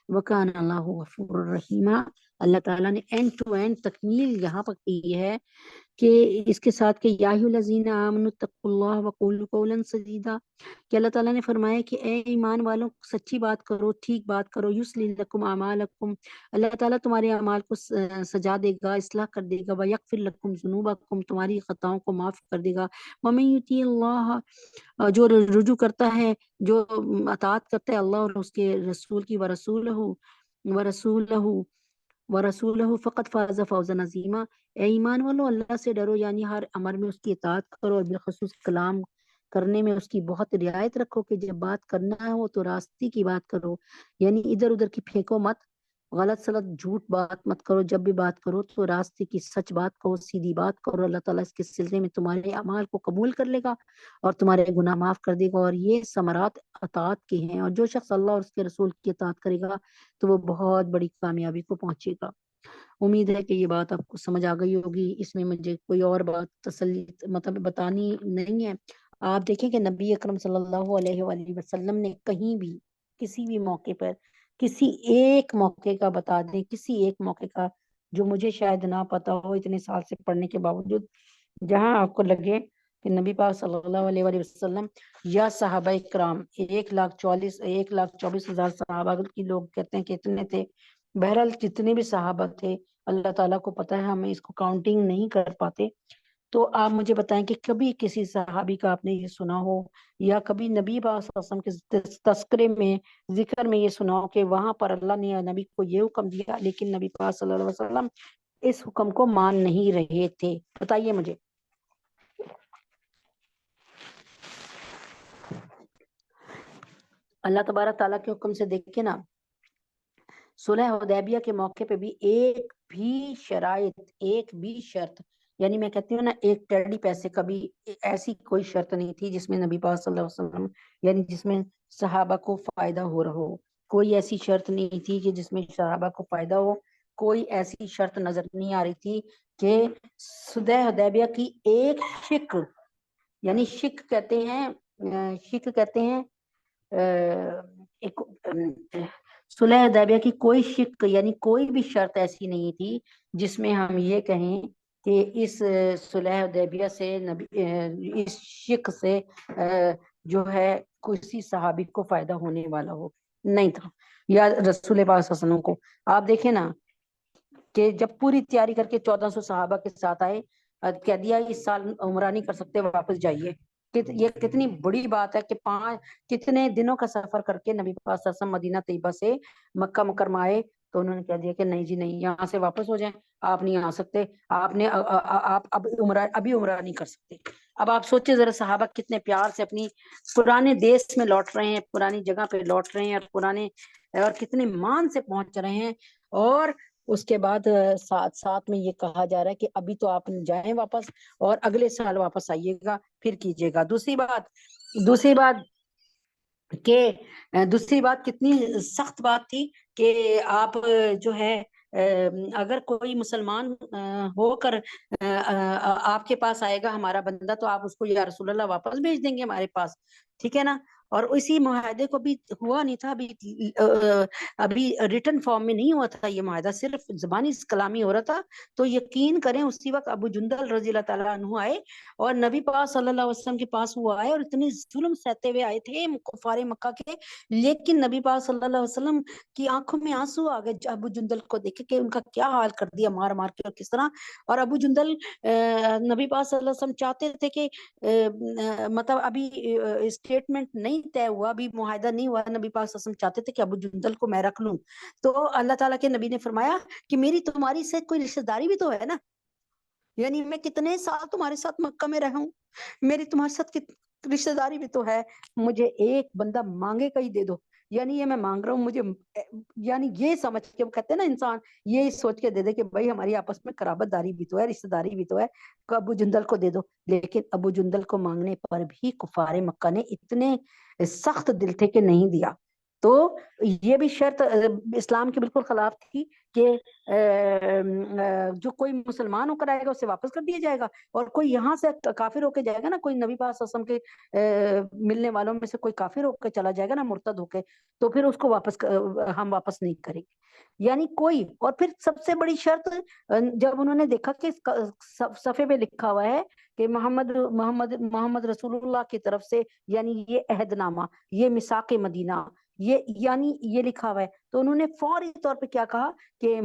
وَكَانَ اللَّهُ غَفُورًا رَحِيمًا۔ اللہ تعالیٰ نے اینڈ ٹو اینڈ تکمیل یہاں پر کی ہے کہ اس کے ساتھ کہ یا ایھا الذین آمنوا اتقوا اللہ وقولوا قولا سدیدا، کہ اللہ تعالیٰ نے فرمایا کہ اے ایمان والوں سچی بات کرو، ٹھیک بات کرو، یصلح لکم اعمالکم، اللہ تعالیٰ تمہارے اعمال کو سجا دے گا، اصلاح کر دے گا، ویغفر لکم ذنوبکم، تمہاری خطاؤں کو معاف کر دے گا، ومن یطیع اللہ، جو رجوع کرتا ہے، جو اطاعت کرتا ہے اللہ اور اس کے رسول کی، ورسولہ فقط فاز فوزا عظیما، اے ایمان والو اللہ سے ڈرو، یعنی ہر امر میں اس کی اطاعت کرو، اور بالخصوص کلام کرنے میں اس کی بہت رعایت رکھو کہ جب بات کرنا ہو تو راستے کی بات کرو، یعنی ادھر ادھر کی پھینکو مت، غلط سلط جھوٹ بات مت کرو، جب بھی بات کرو تو راستے کی سچ بات کرو، سیدھی بات کرو، اللہ تعالیٰ اس کے سلسلے میں تمہارے اعمال کو قبول کر لے گا اور تمہارے گناہ معاف کر دے گا، اور یہ ثمرات اطاعت کے ہیں، اور جو شخص اللہ اور اس کے رسول کی اطاعت کرے گا تو وہ بہت بڑی کامیابی کو پہنچے گا۔ امید ہے کہ یہ بات آپ کو سمجھ آ گئی ہوگی، اس میں مجھے کوئی اور بات تسلی مطلب بتانی نہیں ہے۔ آپ دیکھیں کہ نبی اکرم صلی اللہ علیہ وآلہ وسلم نے کہیں بھی کسی بھی موقع پر کسی ایک موقع کا بتا دیں، کسی ایک موقع کا جو مجھے شاید نہ پتا ہو اتنے سال سے پڑھنے کے باوجود، جہاں آپ کو لگے کہ نبی پاک صلی اللہ علیہ وآلہ وسلم یا صحابہ کرام 1,24,000 صحابہ کی لوگ کہتے ہیں کہ اتنے تھے، بہرحال جتنے بھی صحابہ تھے اللہ تعالیٰ کو پتہ ہے، ہمیں اس کو کاؤنٹنگ نہیں کر پاتے، تو آپ مجھے بتائیں کہ کبھی کسی صحابی کا آپ نے یہ سنا ہو یا کبھی نبی پاک صلی اللہ علیہ وسلم کے تذکرے میں ذکر میں یہ سنا ہو کہ وہاں پر اللہ نے نبی کو یہ حکم دیا لیکن نبی پاک صلی اللہ علیہ وسلم اس حکم کو مان نہیں رہے تھے؟ بتائیے مجھے۔ اللہ تبارک تعالیٰ کے حکم سے دیکھے نا، صلح حدیبیہ کے موقع پہ بھی ایک بھی شرط، یعنی میں کہتی ہوں نا ایک ٹیڑی پیسے کا بھی ایسی کوئی شرط نہیں تھی جس میں نبی پاک صلی اللہ علیہ وسلم یعنی جس میں صحابہ کو فائدہ ہو رہا ہو، کوئی ایسی شرط نہیں تھی کہ جس میں صحابہ کو فائدہ ہو، کوئی ایسی شرط نظر نہیں آ رہی تھی کہ صلح حدیبیہ کی ایک شک، یعنی شک کہتے ہیں صلح حدیبیہ کی کوئی شک یعنی کوئی بھی شرط ایسی نہیں تھی جس میں ہم یہ کہیں کہ اس صلح حدیبیہ سے اس شک سے جو ہے کسی صحابی کو فائدہ ہونے والا ہو، نہیں تھا، یا رسول پاک صلی اللہ علیہ وسلم کو۔ آپ دیکھیں نا کہ جب پوری تیاری کر کے 1400 صحابہ کے ساتھ آئے، کہہ دیا اس سال عمرہ نہیں کر سکتے، واپس جائیے، یہ کتنی بڑی بات ہے کہ کتنے دنوں کا سفر کر کے نبی پاک صلی اللہ علیہ وسلم مدینہ طیبہ سے مکہ مکرمہ آئے، تو انہوں نے کہہ دیا کہ نہیں جی نہیں، یہاں سے واپس ہو جائیں، آپ نہیں آ سکتے، آپ اب ابھی عمرہ نہیں کر سکتے۔ اب آپ سوچیں ذرا صحابہ کتنے پیار سے اپنی پرانے دیش میں لوٹ رہے ہیں، پرانی جگہ پہ لوٹ رہے ہیں، اور کتنے مان سے پہنچ رہے ہیں، اور اس کے بعد ساتھ میں یہ کہا جا رہا ہے کہ ابھی تو آپ جائیں واپس اور اگلے سال واپس آئیے گا، پھر کیجیے گا۔ دوسری بات کتنی سخت بات تھی کہ آپ جو ہے اگر کوئی مسلمان ہو کر آپ کے پاس آئے گا ہمارا بندہ، تو آپ اس کو یا رسول اللہ واپس بھیج دیں گے ہمارے پاس، ٹھیک ہے نا، اور اسی معاہدے کو بھی ہوا نہیں تھا ابھی ریٹن فارم میں نہیں ہوا تھا یہ معاہدہ، صرف زبانی کلامی ہو رہا تھا. تو یقین کریں اسی وقت ابو جندل رضی اللہ تعالیٰ عنہ آئے اور نبی پاک صلی اللہ علیہ وسلم کے پاس وہ آئے اور اتنی ظلم سہتے ہوئے آئے تھے کفار مکہ کے، لیکن نبی پاک صلی اللہ علیہ وسلم کی آنکھوں میں آنسو آ گئے ابو جندل کو دیکھ کے، ان کا کیا حال کر دیا مار مار کے اور کس طرح. اور ابو جندل نبی پاک صلی اللہ علیہ وسلم چاہتے تھے کہ مطلب ابھی اسٹیٹمنٹ نہیں طے ہوا، ابھی معاہدہ نہیں ہوا، نبی پاک صلی اللہ علیہ وسلم چاہتے تھے کہ ابو جندل کو میں رکھ لوں. تو اللہ تعالیٰ کے نبی نے فرمایا کہ میری تمہاری سے کوئی رشتہ داری بھی تو ہے نا، یعنی میں کتنے سال تمہارے ساتھ مکہ میں رہا ہوں، میری تمہارے ساتھ رشتہ داری بھی تو ہے، مجھے ایک بندہ مانگے کا ہی دے دو، یعنی یہ میں مانگ رہا ہوں، مجھے یعنی یہ سمجھ کے، وہ کہتے ہیں نا انسان یہ سوچ کے دے دے کہ بھائی ہماری آپس میں قرابت داری بھی تو ہے، رشتہ داری بھی تو ہے، کہ ابو جندل کو دے دو. لیکن ابو جندل کو مانگنے پر بھی کفار مکہ نے اتنے سخت دل تھے کہ نہیں دیا. تو یہ بھی شرط اسلام کے بالکل خلاف تھی کہ جو کوئی مسلمان ہو کر آئے گا اسے واپس کر دیا جائے گا، اور کوئی یہاں سے کافر ہو کے جائے گا نا، کوئی نبی پاک صلی اللہ علیہ وسلم کے ملنے والوں میں سے کوئی کافر ہو کے چلا جائے گا نا، مرتد ہو کے، تو پھر اس کو ہم واپس نہیں کریں گے، یعنی کوئی. اور پھر سب سے بڑی شرط جب انہوں نے دیکھا کہ صفحے پہ لکھا ہوا ہے کہ محمد رسول اللہ کی طرف سے، یعنی یہ عہد نامہ، یہ میثاق مدینہ، یہ یعنی یہ لکھا ہوا ہے، تو انہوں نے فوری طور پہ کیا کہا کہ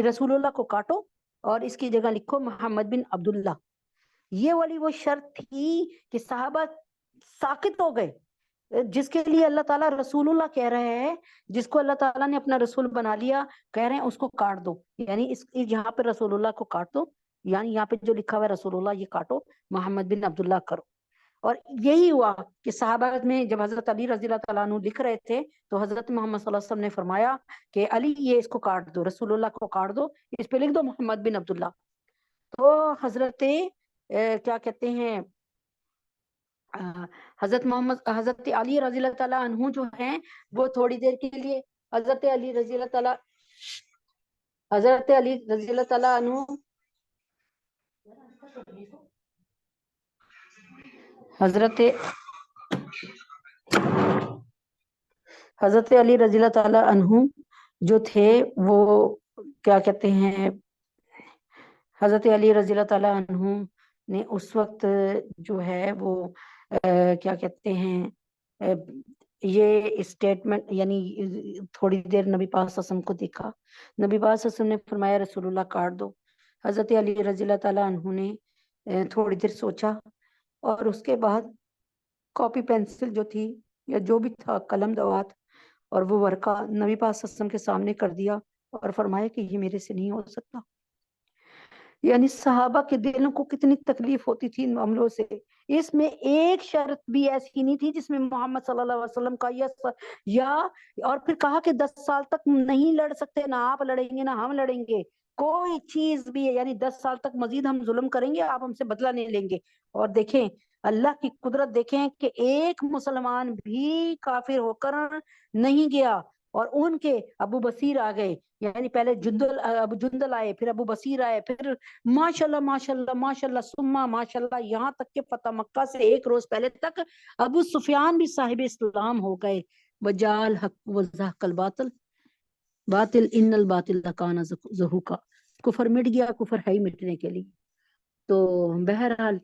رسول اللہ کو کاٹو اور اس کی جگہ لکھو محمد بن عبداللہ. یہ والی وہ شرط تھی کہ صحابہ ساکت ہو گئے، جس کے لیے اللہ تعالیٰ رسول اللہ کہہ رہے ہیں، جس کو اللہ تعالیٰ نے اپنا رسول بنا لیا، کہہ رہے ہیں اس کو کاٹ دو، یعنی یہاں پہ رسول اللہ کو کاٹ دو، یعنی یہاں پہ جو لکھا ہوا ہے رسول اللہ یہ کاٹو، محمد بن عبداللہ کرو. اور یہی ہوا کہ صحابہ میں جب حضرت علی رضی اللہ تعالیٰ عنہ لکھ رہے تھے تو حضرت محمد صلی اللہ علیہ وسلم نے فرمایا کہ علی یہ اس کو کاٹ دو، رسول اللہ کو کاٹ دو، اس پہ لکھ دو محمد بن عبداللہ. تو حضرت کیا کہتے ہیں حضرت علی رضی اللہ تعالیٰ عنہ جو ہیں وہ تھوڑی دیر کے لیے حضرت علی رضی اللہ تعالیٰ عنہ حضرت علی رضی اللہ تعالیٰ عنہ جو تھے وہ کیا کہتے ہیں، حضرت علی رضی اللہ تعالیٰ عنہ نے اس وقت جو ہے وہ کیا کہتے ہیں یہ اسٹیٹمنٹ، یعنی تھوڑی دیر نبی پاک صلی اللہ علیہ وسلم کو دیکھا، نبی پاک صلی اللہ علیہ وسلم نے فرمایا رسول اللہ کاٹ دو. حضرت علی رضی اللہ تعالیٰ عنہ نے تھوڑی دیر سوچا اور اس کے بعد کاپی پینسل جو تھی یا جو بھی تھا قلم دوات اور وہ ورقہ نبی پاک صلی اللہ علیہ وسلم کے سامنے کر دیا اور فرمایا کہ یہ میرے سے نہیں ہو سکتا. یعنی صحابہ کے دلوں کو کتنی تکلیف ہوتی تھی ان معاملوں سے. اس میں ایک شرط بھی ایسی نہیں تھی جس میں محمد صلی اللہ علیہ وسلم کا یا اور پھر کہا کہ 10 سال تک نہیں لڑ سکتے، نہ آپ لڑیں گے نہ ہم لڑیں گے، کوئی چیز بھی ہے، یعنی 10 سال تک مزید ہم ظلم کریں گے، آپ ہم سے بدلہ نہیں لیں گے. اور دیکھیں اللہ کی قدرت، دیکھیں کہ ایک مسلمان بھی کافر ہو کر نہیں گیا، اور ان کے ابو بصیر آ گئے، یعنی پہلے ابو جندل آئے، پھر ابو بصیر آئے، پھر ماشاءاللہ ماشاءاللہ ماشاءاللہ ثم ماشاءاللہ یہاں تک کہ فتح مکہ سے ایک روز پہلے تک ابو سفیان بھی صاحب اسلام ہو گئے. وجال حق وزحق الباطل باطل ان الباطل کان زہوقا. کفر مٹ گیا، کفر ہے ہی مٹنے کے لیے. تو بہرحال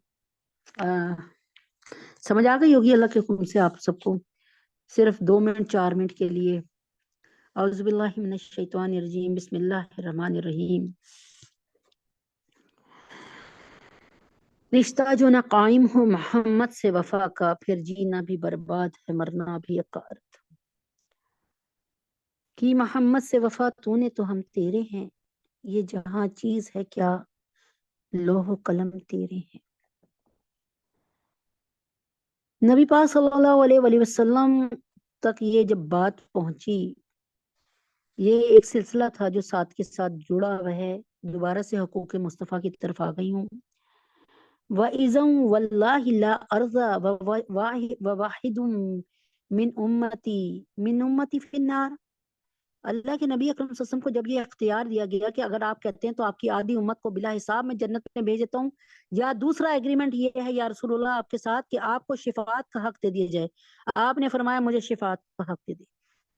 سمجھ آ گئی ہوگی اللہ کے حکم سے آپ سب کو. صرف 2 منٹ 4 منٹ کے لیے اعوذ باللہ من الشیطان الرجیم بسم اللہ الرحمن الرحیم. رشتہ جو نہ قائم ہو محمد سے وفا کا، پھر جینا بھی برباد ہے مرنا بھی عقارت. کی محمد سے وفا تو نے تو ہم تیرے ہیں، یہ جہاں چیز ہے کیا لوح و قلم تیرے ہیں. نبی پاک صلی اللہ علیہ وآلہ وسلم تک یہ جب بات پہنچی، یہ ایک سلسلہ تھا جو ساتھ کے ساتھ جڑا ہوا ہے، دوبارہ سے حقوق مصطفیٰ کی طرف آ گئی ہوں. وَإِذًا وَاللَّهِ لَا أَرْضَى وَوَاحِدٌ من امتی فی النار. اللہ کے نبی اکرم صلی اللہ علیہ وسلم کو جب یہ اختیار دیا گیا کہ اگر آپ کہتے ہیں تو آپ کی آدھی امت کو بلا حساب میں جنت میں بھیج دیتا ہوں، یا دوسرا ایگریمنٹ یہ ہے یا رسول اللہ آپ کے ساتھ کہ آپ کو شفاعت کا حق دے دیا جائے، آپ نے فرمایا مجھے شفاعت کا حق دے دی،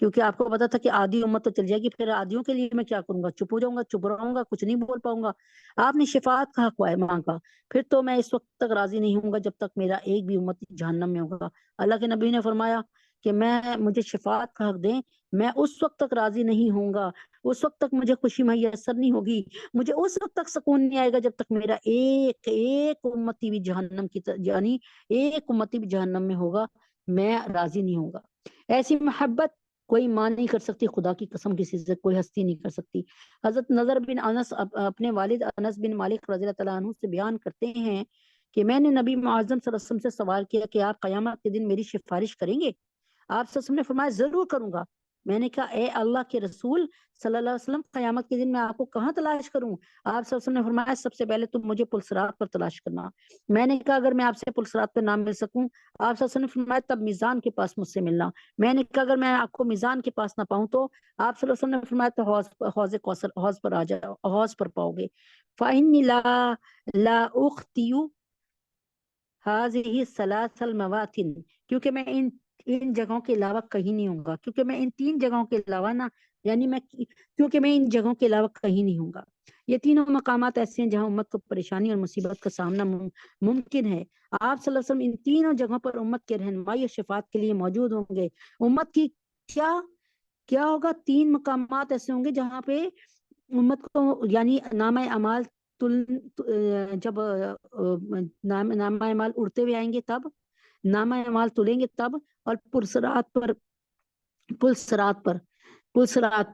کیونکہ آپ کو پتا تھا کہ آدھی امت تو چل جائے گی، پھر آدھیوں کے لیے میں کیا کروں گا؟ چپ ہو جاؤں گا، چپ رہوں گا، کچھ نہیں بول پاؤں گا؟ آپ نے شفاعت کا حق مانگا، پھر تو میں اس وقت تک راضی نہیں ہوں گا جب تک میرا ایک بھی امت جہنم میں ہوگا۔ اللہ کے نبی نے فرمایا کہ مجھے شفاعت کا حق دیں، میں اس وقت تک راضی نہیں ہوں گا، اس وقت تک مجھے خوشی میسر نہیں ہوگی، مجھے اس وقت تک سکون نہیں آئے گا جب تک میرا ایک امتی بھی جہنم کی یعنی ایک امتی بھی جہنم میں ہوگا، میں راضی نہیں ہوں گا۔ ایسی محبت کوئی ماں نہیں کر سکتی، خدا کی قسم کسی سے کوئی ہستی نہیں کر سکتی۔ حضرت نظر بن انس اپنے والد انس بن مالک رضی اللہ تعالیٰ عنہ سے بیان کرتے ہیں کہ میں نے نبی معظم صلی اللہ علیہ وسلم سے سوال کیا کہ آپ قیامت کے دن میری سفارش کریں گے؟ آپ صلی اللہ علیہ وسلم نے فرمایا ضرور کروں گا۔ میں نے کہا اے اللہ کے رسول صلی اللہ علیہ وسلم، قیامت کے دن میں آپ کو کہاں تلاش کروں؟ آپ صلی اللہ علیہ وسلم نے فرمایا سب سے پہلے تم مجھے پلسرات پر تلاش کرنا۔ میں نے کہا اگر میں آپ سے پلسرات پر نہ مل سکوں، آپ صلی اللہ علیہ وسلم نے فرمایا تب میزان کے پاس مجھ سے ملنا۔ میں نے کہا اگر میں آپ کو میزان کے پاس نہ پاؤں تو آپ صلی اللہ علیہ وسلم نے فرمایا تو حوض کوثر، حوض پر آ جاؤ، حوض پر پاؤ گے۔ فإني لا أخطئ هذه الثلاث المواطن، کیونکہ میں ان جگہوں کے علاوہ کہیں نہیں ہوں گا، کیونکہ میں ان تین جگہوں کے علاوہ کیونکہ میں ان جگہوں کے علاوہ کہیں نہیں ہوں گا۔ یہ تینوں مقامات ایسے ہیں جہاں امت کو پریشانی اور مصیبت کا سامنا ممکن ہے۔ آپ صلی اللہ علیہ وسلم ان تینوں جگہوں پر امت کے رہنمائی اور شفاعت کے لیے موجود ہوں گے۔ امت کی کیا ہوگا؟ تین مقامات ایسے ہوں گے جہاں پہ امت کو یعنی نامہ اعمال جب نامہ اعمال اڑتے ہوئے آئیں گے تب، نامہ اعمال تلیں گے تب، اور پلسرات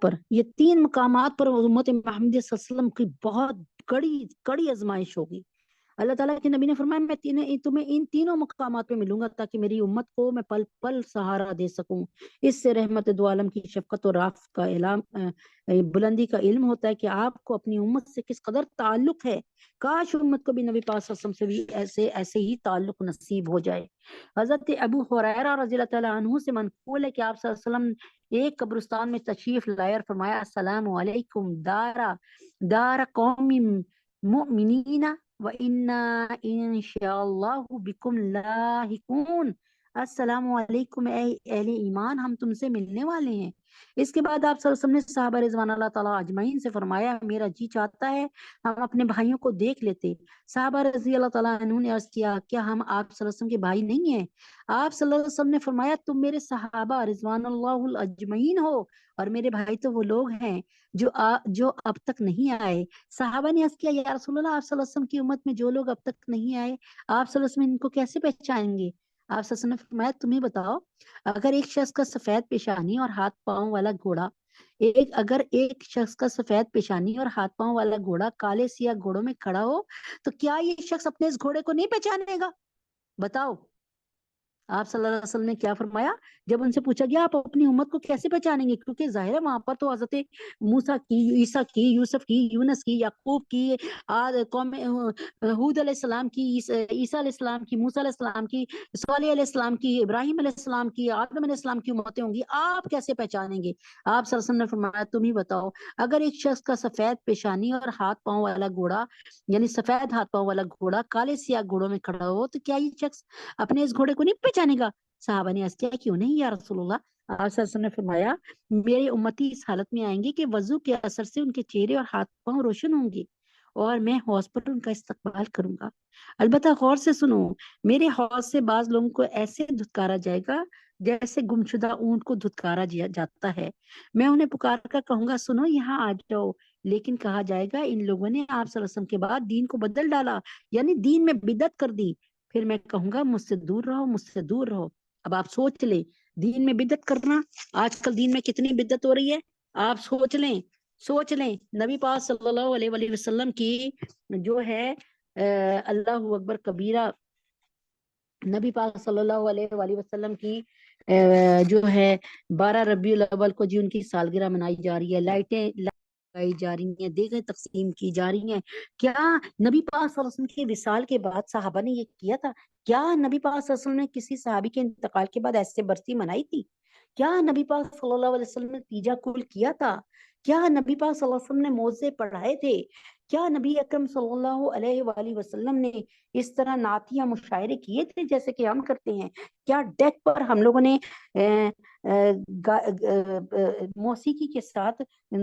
پر یہ تین مقامات پر امت محمد صلی اللہ علیہ وسلم کی بہت کڑی آزمائش ہوگی۔ اللہ تعالیٰ کے نبی نے فرمایا میں تمہیں ان تینوں مقامات پہ ملوں گا تاکہ میری امت کو میں پل پل سہارا دے سکوں۔ اس سے رحمت دو عالم کی شفقت اور رافت کا اعلام بلندی کا علم ہوتا ہے کہ آپ کو اپنی امت سے کس قدر تعلق ہے۔ کاش امت کو بھی نبی پاک صلی اللہ علیہ وسلم سے بھی ایسے ہی تعلق نصیب ہو جائے۔ حضرت ابو ہریرہ رضی اللہ تعالیٰ عنہ سے منقول ہے کہ آپ صلی اللہ علیہ وسلم ایک قبرستان میں تشریف لائے اور فرمایا السلام علیکم دار قوم مؤمنین وَإِنَّا إِن شَاءَ اللَّهُ بِكُمْ لَاحِقُونَ، السلام علیکم اے اہل ایمان، ہم تم سے ملنے والے ہیں۔ اس کے بعد آپ صلی اللہ علیہ وسلم نے صحابہ رضوان اللہ تعالیٰ اجمعین سے فرمایا میرا جی چاہتا ہے ہم اپنے بھائیوں کو دیکھ لیتے۔ صحابہ رضی اللہ تعالیٰ عنہ نے عرض کیا کیا ہم آپ صلی اللہ علیہ وسلم کے بھائی نہیں ہیں؟ آپ صلی اللہ علیہ وسلم نے فرمایا تم میرے صحابہ رضوان اللہ اجمعین ہو، اور میرے بھائی تو وہ لوگ ہیں جو اب تک نہیں آئے۔ صحابہ نے عرض کیا یا رسول اللہ، آپ صلی اللہ علیہ وسلم کی امت میں جو لوگ اب تک نہیں آئے، آپ صلی اللہ علیہ وسلم ان کو کیسے پہچانیں گے؟ آپ صلی اللہ علیہ وسلم نے فرمایا تمہیں بتاؤ، اگر ایک شخص کا سفید پیشانی اور ہاتھ پاؤں والا گھوڑا اگر ایک شخص کا سفید پیشانی اور ہاتھ پاؤں والا گھوڑا کالے سیاہ گھوڑوں میں کھڑا ہو تو کیا یہ شخص اپنے اس گھوڑے کو نہیں پہچانے گا؟ بتاؤ۔ آپ صلی اللہ علیہ وسلم نے کیا فرمایا؟ جب ان سے پوچھا گیا آپ اپنی امت کو کیسے پہچانیں گے، کیونکہ ظاہر ہے وہاں پر تو حضرت موسیٰ کی، عیسیٰ کی، یوسف کی، یونس کی، یعقوب کی، قوم ہود علیہ السلام کی، عیسیٰ علیہ السلام کی، موسیٰ علیہ السلام کی، صالح علیہ السلام کی، ابراہیم علیہ السلام کی، آدم علیہ السلام کی امتیں ہوں گی، آپ کیسے پہچانیں گے؟ آپ صلی اللہ علیہ وسلم نے فرمایا تم ہی بتاؤ، اگر ایک شخص کا سفید پیشانی اور ہاتھ پاؤں والا گھوڑا یعنی سفید ہاتھ پاؤں والا گھوڑا کالے سیاہ گھوڑوں میں کھڑا ہو تو کیا یہ شخص اپنے اس گھوڑے کو نہیں پہچانے گا؟ صحابہ نے عرض کیا کیوں نہیں یا رسول اللہ؟ آپ صلی اللہ علیہ وسلم نے فرمایا میرے امتی اس حالت میں آئیں گے کہ وضو کے اثر سے ان کے چہرے اور ہاتھ پاؤں روشن ہوں گے اور میں حوض پر ان کا استقبال کروں گا۔ البتہ غور سے سنو، میرے حوض سے بعض لوگوں کو ایسے دھتکارا جائے گا جیسے گمشدہ اونٹ کو دھتکارا جاتا ہے۔ میں انہیں پکار کر کہوں گا سنو یہاں آ جاؤ، لیکن کہا جائے گا ان لوگوں نے آپ صلی اللہ علیہ وسلم کے بعد دین کو بدل ڈالا، یعنی دین میں بدعت کر دی۔ پھر میں کہوں گا مجھ سے دور رہو، مجھ سے دور رہو۔ اب آپ سوچ لیں دین میں بدعت کرنا، آج کل دین میں کتنی بدعت ہو رہی ہے، آپ سوچ لیں نبی پاک صلی اللہ علیہ وآلہ وسلم کی جو ہے اللہ اکبر کبیرہ، نبی پاک صلی اللہ علیہ وآلہ وسلم کی جو ہے 12 ربیع الاول کو جی ان کی سالگرہ منائی جا رہی ہے، لائٹیں لگائی جا رہی ہیں، دیگیں تقسیم کی جا رہی ہیں۔ کیا نبی پاک صلی اللہ علیہ وسلم کے وصال کے بعد صحابہ نے یہ کیا تھا؟ کیا نبی پاک صلی اللہ علیہ وسلم نے کسی صحابی کے انتقال کے بعد ایسے برسی منائی تھی؟ کیا نبی پاک صلی اللہ علیہ وسلم نے تیجا کل کیا تھا؟ کیا نبی پاک صلی اللہ علیہ وسلم نے موعظے پڑھائے تھے؟ کیا نبی اکرم صلی اللہ علیہ وآلہ وسلم نے اس طرح نعتیہ مشاعرے کیے تھے جیسے کہ ہم کرتے ہیں؟ کیا ڈیک پر ہم لوگوں نے موسیقی کے ساتھ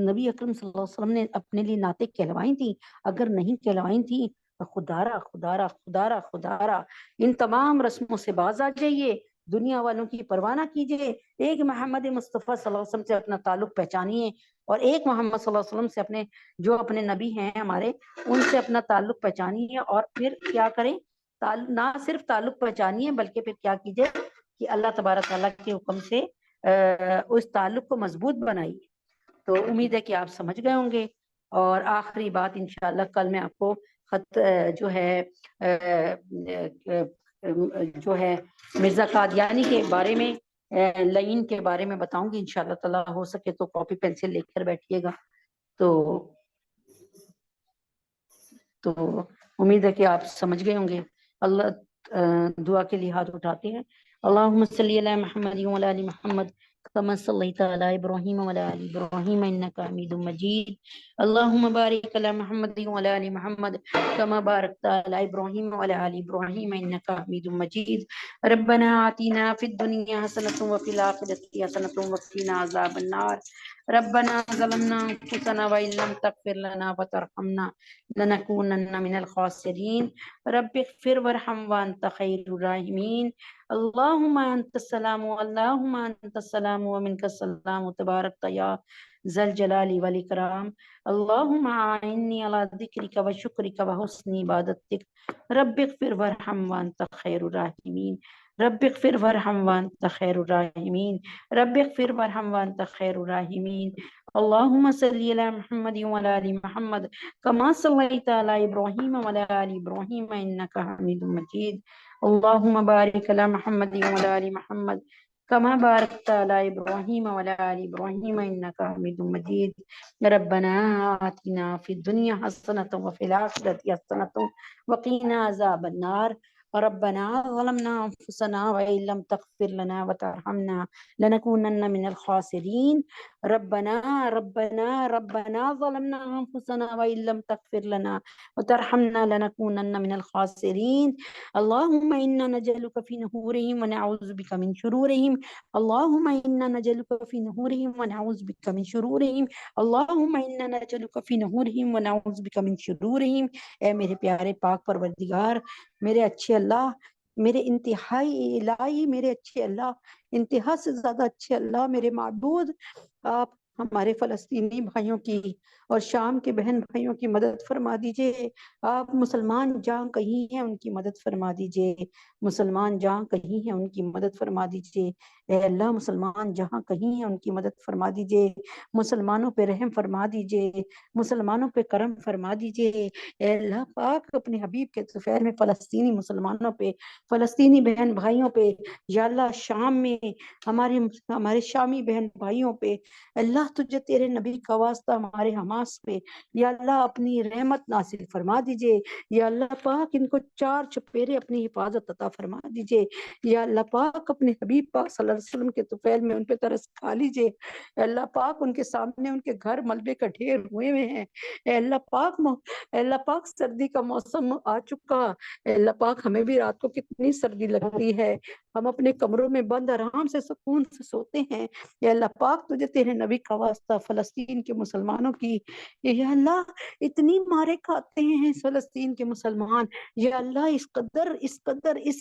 نبی اکرم صلی اللہ علیہ وسلم نے اپنے لیے نعتیں کہلوائی تھیں؟ اگر نہیں کہلوائی تھیں تو خدارا خدارا خدارا خدارا ان تمام رسموں سے باز آ جائیے، دنیا والوں کی پرواہ نہ کیجیے، ایک محمد مصطفیٰ صلی اللہ علیہ وسلم سے اپنا تعلق پہچانیے، اور ایک محمد صلی اللہ علیہ وسلم سے اپنے نبی ہیں ہمارے، ان سے اپنا تعلق پہچانیے، اور پھر کیا کریں؟ نہ صرف تعلق پہچانیے بلکہ پھر کیا کیجیے کہ اللہ تبارک تعالیٰ کے حکم سے اس تعلق کو مضبوط بنائیے۔ تو امید ہے کہ آپ سمجھ گئے ہوں گے۔ اور آخری بات انشاءاللہ کل میں آپ کو خط جو ہے مرزا قادیانی کے بارے میں، لعین کے بارے میں بتاؤں گی انشاءاللہ تعالیٰ، ہو سکے تو کاپی پینسل لے کر بیٹھیے گا۔ تو امید ہے کہ آپ سمجھ گئے ہوں گے۔ اللہ دعا کے لیے ہاتھ اٹھاتے ہیں۔ اللہم صلی علی محمد وعلی آل محمد کما صلیت علی ابراہیم وعلی آل ابراہیم انک حمید مجید۔ اللہم بارک علی محمد وعلی آل محمد کما بارکت علی ابراہیم وعلی آل ابراہیم انک حمید مجید۔ ربنا آتنا فی الدنیا حسنۃ وفی الآخرۃ حسنۃ وقنا عذاب النار۔ ربنا ظلمنا انفسنا وان لم تغفر لنا وترحمنا لنكونن من الخاسرین۔ رب اغفر وارحم وانت خیر الراحمین۔ اللہم انت السلام اللہم انت السلام ومنک السلام تبارک یا ذا الجلال والاکرام۔ اللہم اعنی علی ذکرک وشکرک وحسن عبادتک۔ رب اغفر وارحم وانت خیر الراحمین۔ رب اغفر وارحم وانت خیر الراحمین۔ رب اغفر وارحم وانت خیر الراحمین۔ اللہم صلی علی محمد وعلی آل محمد کما صلیت علی ابراہیم وعلی آل ابراہیم انک حمید مجید۔ اللہم بارک علی محمد وعلی آل محمد کما بارکت علی ابراہیم وعلی آل ابراہیم انک حمید مجید۔ ربنا آتنا فی الدنیا حسنۃ وفی الآخرۃ حسنۃ وقنا عذاب النار۔ ربنا ظلمنا انفسنا وان لم تغفر لنا وترحمنا لنكونن من الخاسرین۔ ربنا ظلمنا انفسنا وان لم تغفر لنا وترحمنا لنكونن من الخاسرین۔ اللهم انا نجعلك في نحورهم ونعوذ بك من شرورهم۔ اللهم انا نجعلك في نحورهم ونعوذ بك من شرورهم۔ اللهم انا نجعلك في نحورهم ونعوذ بك من شرورهم۔ اے میرے پیارے پاک پروردگار، میرے اچھے اللہ، میرے انتہائی الہی، میرے اچھے اللہ، انتہا سے زیادہ اچھے اللہ، میرے معبود، آپ ہمارے فلسطینی بھائیوں کی اور شام کے بہن بھائیوں کی مدد فرما دیجئے۔ آپ مسلمان جہاں کہیں ہیں ان کی مدد فرما دیجئے، مسلمان جہاں کہیں ہیں ان کی مدد فرما دیجئے۔ اے اللہ مسلمان جہاں کہیں ہیں ان کی مدد فرما دیجئے، مسلمانوں پہ رحم فرما دیجئے، مسلمانوں پہ کرم فرما دیجئے۔ اے اللہ پاک اپنے حبیب کے طفیل میں فلسطینی مسلمانوں پہ، فلسطینی بہن بھائیوں پہ، یا اللہ شام میں ہمارے شامی بہن بھائیوں پہ، اللہ تجھے تیرے نبی کا واسطہ ہمارے حماس پہ یا اللہ اپنی رحمت نازل فرما دیجئے۔ یا اللہ پاک ان کو چار چپیرے اپنی حفاظت عطا فرما دیجئے۔ یا اللہ پاک اپنے حبیب پاک صلی اللہ علیہ وسلم کے طفیل میں ان پہ ترس کھا لیجئے۔ اے اللہ پاک ان کے سامنے ان کے گھر ملبے کا ڈھیر ہوئے ہیں۔ اے اللہ پاک سردی کا موسم آ چکا۔ اے اللہ پاک ہمیں بھی رات کو کتنی سردی لگتی ہے، ہم اپنے کمروں میں بند آرام سے سکون سے سوتے ہیں۔ یا اللہ پاک تجھے تیرے نبی کا واسطہ فلسطین کے مسلمانوں کی، یا اللہ اتنی مارے کھاتے ہیں فلسطین کے مسلمان، یا اللہ اس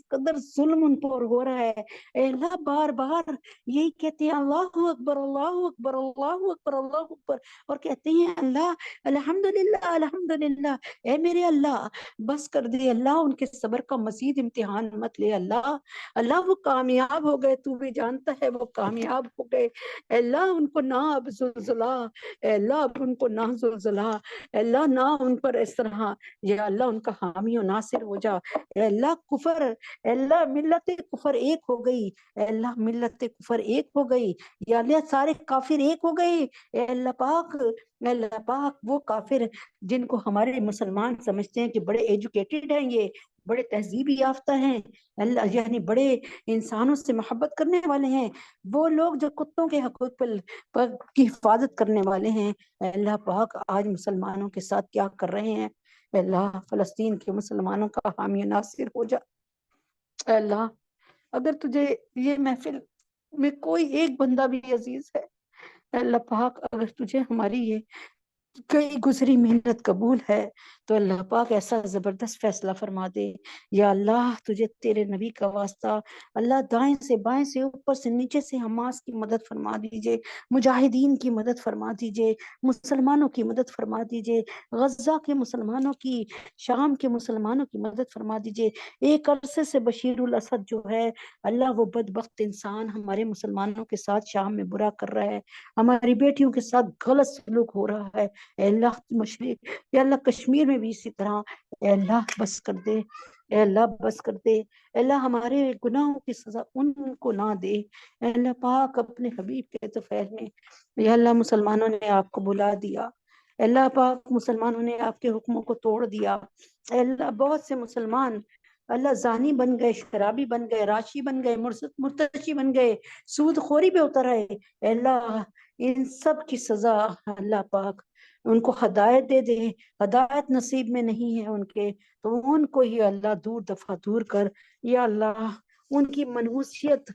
قدر ظلم ان پر ہو رہا ہے۔ اے اللہ بار بار یہی کہتے ہیں اللہ اکبر اللہ اکبر اللہ اکبر اللہ اکبر، اور کہتے ہیں اللہ الحمدللہ الحمدللہ۔ اے میرے اللہ بس کر دے اللہ، ان کے صبر کا مزید امتحان مت لے اللہ وہ کامیاب ہو گئے، تو بھی جانتا ہے وہ کامیاب ہو گئے۔ اے اللہ ان کو نہ اب زلزلہ، اے اللہ اب ان کو نہ زلزلہ، اے اللہ نہ ان پر اس طرح، یا اللہ ان کا حامی و ناصر ہو جا۔ اے اللہ اے اللہ ملت کفر ایک ہو گئی، اے اللہ ملت کفر ایک ہو گئی، یا اللہ سارے کافر ایک ہو گئے۔ اے اللہ پاک اللہ پاک وہ کافر جن کو ہمارے مسلمان سمجھتے ہیں کہ بڑے ایجوکیٹڈ ہیں، یہ بڑے تہذیبی یافتہ ہیں، اللہ یعنی بڑے انسانوں سے محبت کرنے والے ہیں، وہ لوگ جو کتوں کے حقوق پر کی حفاظت کرنے والے ہیں، اللہ پاک آج مسلمانوں کے ساتھ کیا کر رہے ہیں۔ اللہ فلسطین کے مسلمانوں کا حامی و ناصر ہو جا۔ اللہ اگر تجھے یہ محفل میں کوئی ایک بندہ بھی عزیز ہے، اللہ پاک اگر تجھے ہماری یہ کئی گزری محنت قبول ہے تو اللہ پاک ایسا زبردست فیصلہ فرما دے۔ یا اللہ تجھے تیرے نبی کا واسطہ، اللہ دائیں سے بائیں سے اوپر سے نیچے سے حماس کی مدد فرما دیجئے، مجاہدین کی مدد فرما دیجئے، مسلمانوں کی مدد فرما دیجئے، غزہ کے مسلمانوں کی، شام کے مسلمانوں کی مدد فرما دیجئے۔ ایک عرصے سے بشیر الاسد جو ہے اللہ وہ بدبخت انسان ہمارے مسلمانوں کے ساتھ شام میں برا کر رہا ہے، ہماری بیٹیوں کے ساتھ غلط سلوک ہو رہا ہے۔ اے اللہ مشرق، اے اللہ کشمیر میں بھی اسی طرح، اے اللہ بس کر دے، اے اللہ بس کر دے، اے اللہ ہمارے گناہوں کی سزا ان کو نہ دے۔ اے اللہ پاک اپنے حبیب کے طفیل میں، اے اللہ مسلمانوں نے آپ کو بلا دیا، اے اللہ پاک مسلمانوں نے آپ کے حکموں کو توڑ دیا، اے اللہ بہت سے مسلمان اللہ زانی بن گئے، شرابی بن گئے، راشی بن گئے، مرتشی بن گئے، سود خوری پہ اتر آئے۔ اے اللہ ان سب کی سزا اللہ پاک ان کو ہدایت دے دے، ہدایت نصیب میں نہیں ہے ان کے تو ان کو ہی اللہ دور دفعہ دور کر، یا اللہ ان کی منحوسیت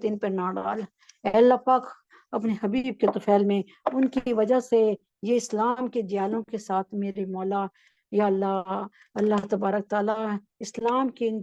ان پہ نہ ڈال۔ اے اللہ پاک اپنے حبیب کے طفیل میں ان کی وجہ سے یہ اسلام کے جیالوں کے ساتھ میرے مولا، یا اللہ اللہ تبارک تعالیٰ اسلام کے ان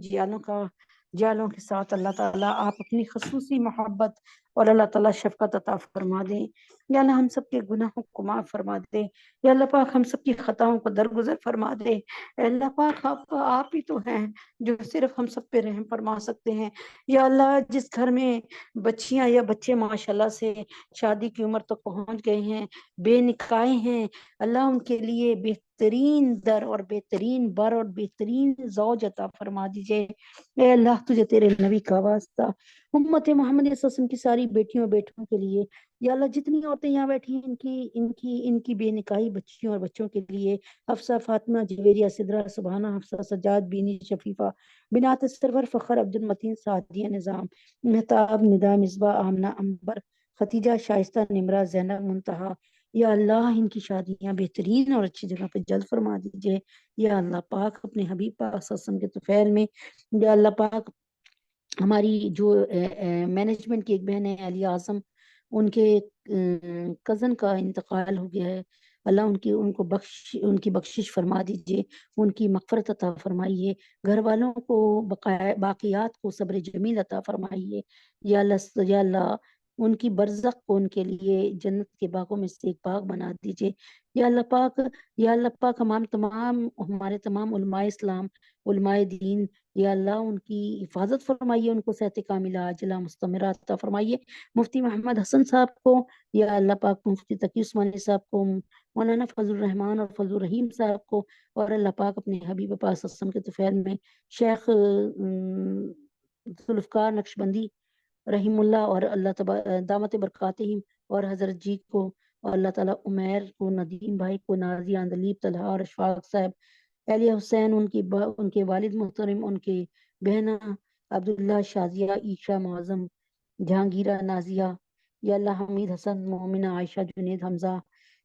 جیالوں کے ساتھ اللہ تعالیٰ آپ اپنی خصوصی محبت اور اللہ تعالیٰ شفقت عطا فرما دیں۔ یا اللہ ہم سب کے گناہوں کو معاف فرما دے، یا اللہ پاک ہم سب کی خطاؤں کو درگزر فرما دے۔ اے اللہ پاک آپ ہی تو ہیں جو صرف ہم سب پہ رحم فرما سکتے ہیں۔ یا اللہ جس گھر میں بچیاں یا بچے ماشاءاللہ سے شادی کی عمر تک پہنچ گئے ہیں، بے نکاح ہیں، اللہ ان کے لیے بہترین در اور بہترین بر اور بہترین زوج عطا فرما دیجئے۔ اے اللہ تجھے تیرے نبی کا واسطہ امت محمد صلی اللہ علیہ وسلم کی ساری بیٹیوں اور بیٹوں کے لیے، یا اللہ جتنی عورتیں یہاں بیٹھی ہیں ان کی بے نکاحی بچیوں اور بچوں کے لیے، حفصہ، فاطمہ، جویریہ، سدرہ، سبحانہ، حفصہ، سجاد، بینی، شفیفہ، بنات سرور، فخر، عبد المتین، سعدیہ، نظام، مہتاب، ندا، مصباح، آمنہ، امبر، ختیجہ، شائستہ، نمرہ، زینب، منتہا، یا اللہ ان کی شادیاں بہترین اور اچھی جگہ پہ جلد فرما دیجئے۔ یا اللہ پاک اپنے حبیب پاک صلی اللہ علیہ وسلم کے طفیل میں، یا اللہ پاک ہماری جو مینجمنٹ کی ایک بہن ہے علی اعظم، ان کے کزن کا انتقال ہو گیا ہے، اللہ ان کی بخشش فرما دیجئے، ان کی مغفرت عطا فرمائیے، گھر والوں کو باقیات کو صبر جمیل عطا فرمائیے۔ یا اللہ ان کی برزخ کو ان کے لیے جنت کے باغوں میں سے ایک باغ بنا دیجئے۔ یا اللہ پاک ہمارے تمام علماء اسلام، علماء دین، یا اللہ ان کی حفاظت فرمائیے، ان کو صحت کاملہ عاجلہ مستمرہ عطا فرمائیے۔ مفتی محمد حسن صاحب کو، یا اللہ پاک مفتی تقی عثمانی صاحب کو، مولانا فضل الرحمان اور فضل الرحیم صاحب کو، اور اللہ پاک اپنے حبیب پاک صلی اللہ علیہ وسلم کے طفیل میں شیخ ذوالفقار نقشبندی رحم اللہ اور اللہ دامت برکاتہم اور حضرت جی کو، اور اللہ تعالیٰ عمیر کو، ندیم بھائی کو، نازی، اندلیب، طلحہ اور اشفاق صاحب، اہلیہ حسین، ان کے والد محترم، ان کے بہنہ عبداللہ، شازیہ، عیشہ، معظم، جہانگیرہ، نازیہ، یا اللہ حمید، حسن، مومنہ، عائشہ، جنید، حمزہ،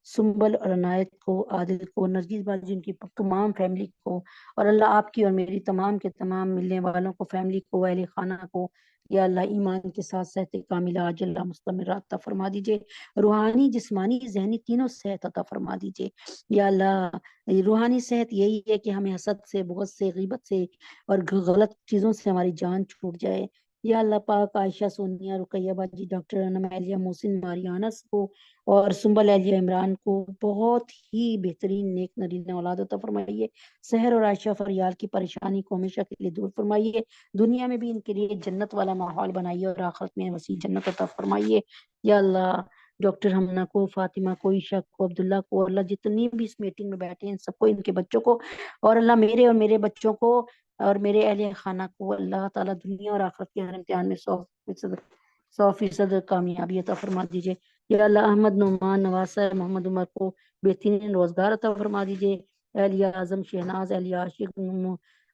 سنبل اور عنایت کو، عادل کو، نرگس باجی، ان کی تمام فیملی کو، اور اللہ آپ کی اور میری تمام کے تمام ملنے والوں کو، فیملی کو، اہل خانہ کو، یا اللہ ایمان کے ساتھ صحت کاملہ عاجلہ مستمرہ عطا فرما دیجئے، روحانی، جسمانی، ذہنی تینوں صحت عطا فرما دیجئے۔ یا اللہ روحانی صحت یہی ہے کہ ہمیں حسد سے، بغض سے، غیبت سے اور غلط چیزوں سے ہماری جان چھوٹ جائے۔ یا اللہ پاک عائشہ، سونیہ، رقیہ باجی، ڈاکٹر انم، اہلیہ محسن، ماریانس کو اور سنبل، اہلیہ عمران کو بہت ہی بہترین نیک نرینہ اولاد عطا فرمائیے۔ سحر اور عائشہ فریال کی پریشانی کو ہمیشہ کے لیے دور فرمائیے، دنیا میں بھی ان کے لیے جنت والا ماحول بنائیے اور آخرت میں وسیع جنت عطا فرمائیے۔ یا اللہ ڈاکٹر ہمنا کو، فاطمہ کو، عائشہ کو، عبداللہ کو، اللہ جتنی بھی اس میٹنگ میں بیٹھے ہیں ان سب کو، ان کے بچوں کو، اور اللہ میرے اور میرے بچوں کو اور میرے اہل خانہ کو اللہ تعالیٰ دنیا اور آخرت کے ہر امتحان میں 100% کامیابی عطا فرما دیجئے۔ یا اللہ احمد نعمان نواز صاحب محمد عمر کو بہترین روزگار عطا فرما دیجیے۔ اہلیہ اعظم شہناز، اہلیہ عاشق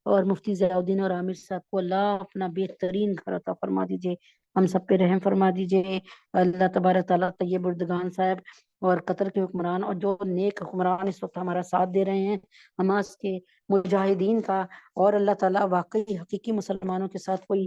اور مفتی ضیاء الدین اور عامر صاحب کو اللہ اپنا بہترین گھر عطا فرما دیجیے، ہم سب پہ رحم فرما دیجیے۔ اللہ تبارک تعالیٰ طیب اردگان صاحب اور قطر کے حکمران اور جو نیک حکمران اس وقت ہمارا ساتھ دے رہے ہیں حماس کے مجاہدین کا، اور اللہ تعالیٰ واقعی حقیقی مسلمانوں کے ساتھ کوئی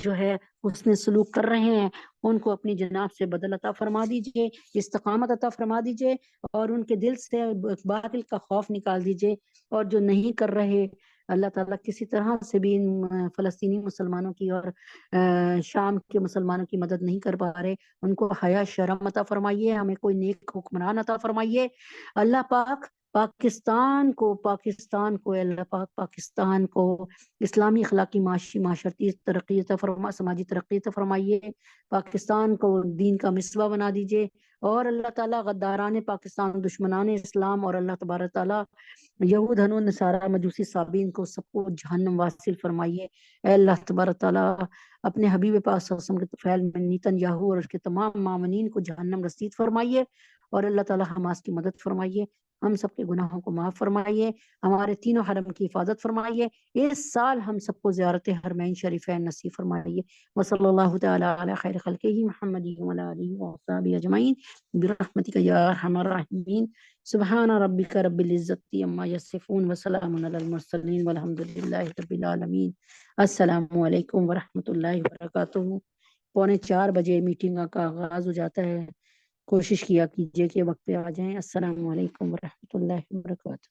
جو ہے حسن سلوک کر رہے ہیں، ان کو اپنی جناب سے بدل عطا فرما دیجیے، استقامت عطا فرما دیجیے، اور ان کے دل سے باطل کا خوف نکال دیجیے، اور جو نہیں کر رہے اللہ تعالیٰ کسی طرح سے بھی ان فلسطینی مسلمانوں کی اور شام کے مسلمانوں کی مدد نہیں کر پا رہے، ان کو حیا شرم عطا فرمائیے، ہمیں کوئی نیک حکمران عطا فرمائیے۔ اللہ پاک پاکستان کو اللہ پاک پاکستان کو اسلامی اخلاقی معاشی معاشرتی ترقی عطا فرما، سماجی ترقی عطا فرمائیے، پاکستان کو دین کا مسوا بنا دیجیے، اور اللہ تعالیٰ غداران پاکستان، دشمنان اسلام، اور اللہ تبارک تعالیٰ یہود ہنو نصارہ مجوسی صابین کو سب کو جہنم واصل فرمائیے۔ اے اللہ تبارک تعالیٰ اپنے حبیب پاک صلی اللہ علیہ وسلم کے طفیل میں نیتن یاہو اور اس کے تمام مامنین کو جہنم رسید فرمائیے، اور اللہ تعالیٰ حماس کی مدد فرمائیے، ہم سب کے گناہوں کو معاف فرمائیے، ہمارے تینوں حرم کی حفاظت فرمائیے، اس سال ہم سب کو زیارت حرمین شریفین نصیب فرمائیے۔ وصلی اللہ تعالی علی خیر خلقہ محمد وعلی آلہ وصحبہ اجمعین برحمتک یا ارحم الراحمین۔ سبحان ربک رب العزت عما یصفون وسلام علی المرسلین والحمد للہ رب العالمین۔ السلام علیکم ورحمۃ اللہ وبرکاتہ۔ 3:45 بجے میٹنگ کا آغاز ہو جاتا ہے، کوشش کیا کیجیے کہ وقت پہ آ جائیں۔ السلام علیکم ورحمۃ اللہ وبرکاتہ۔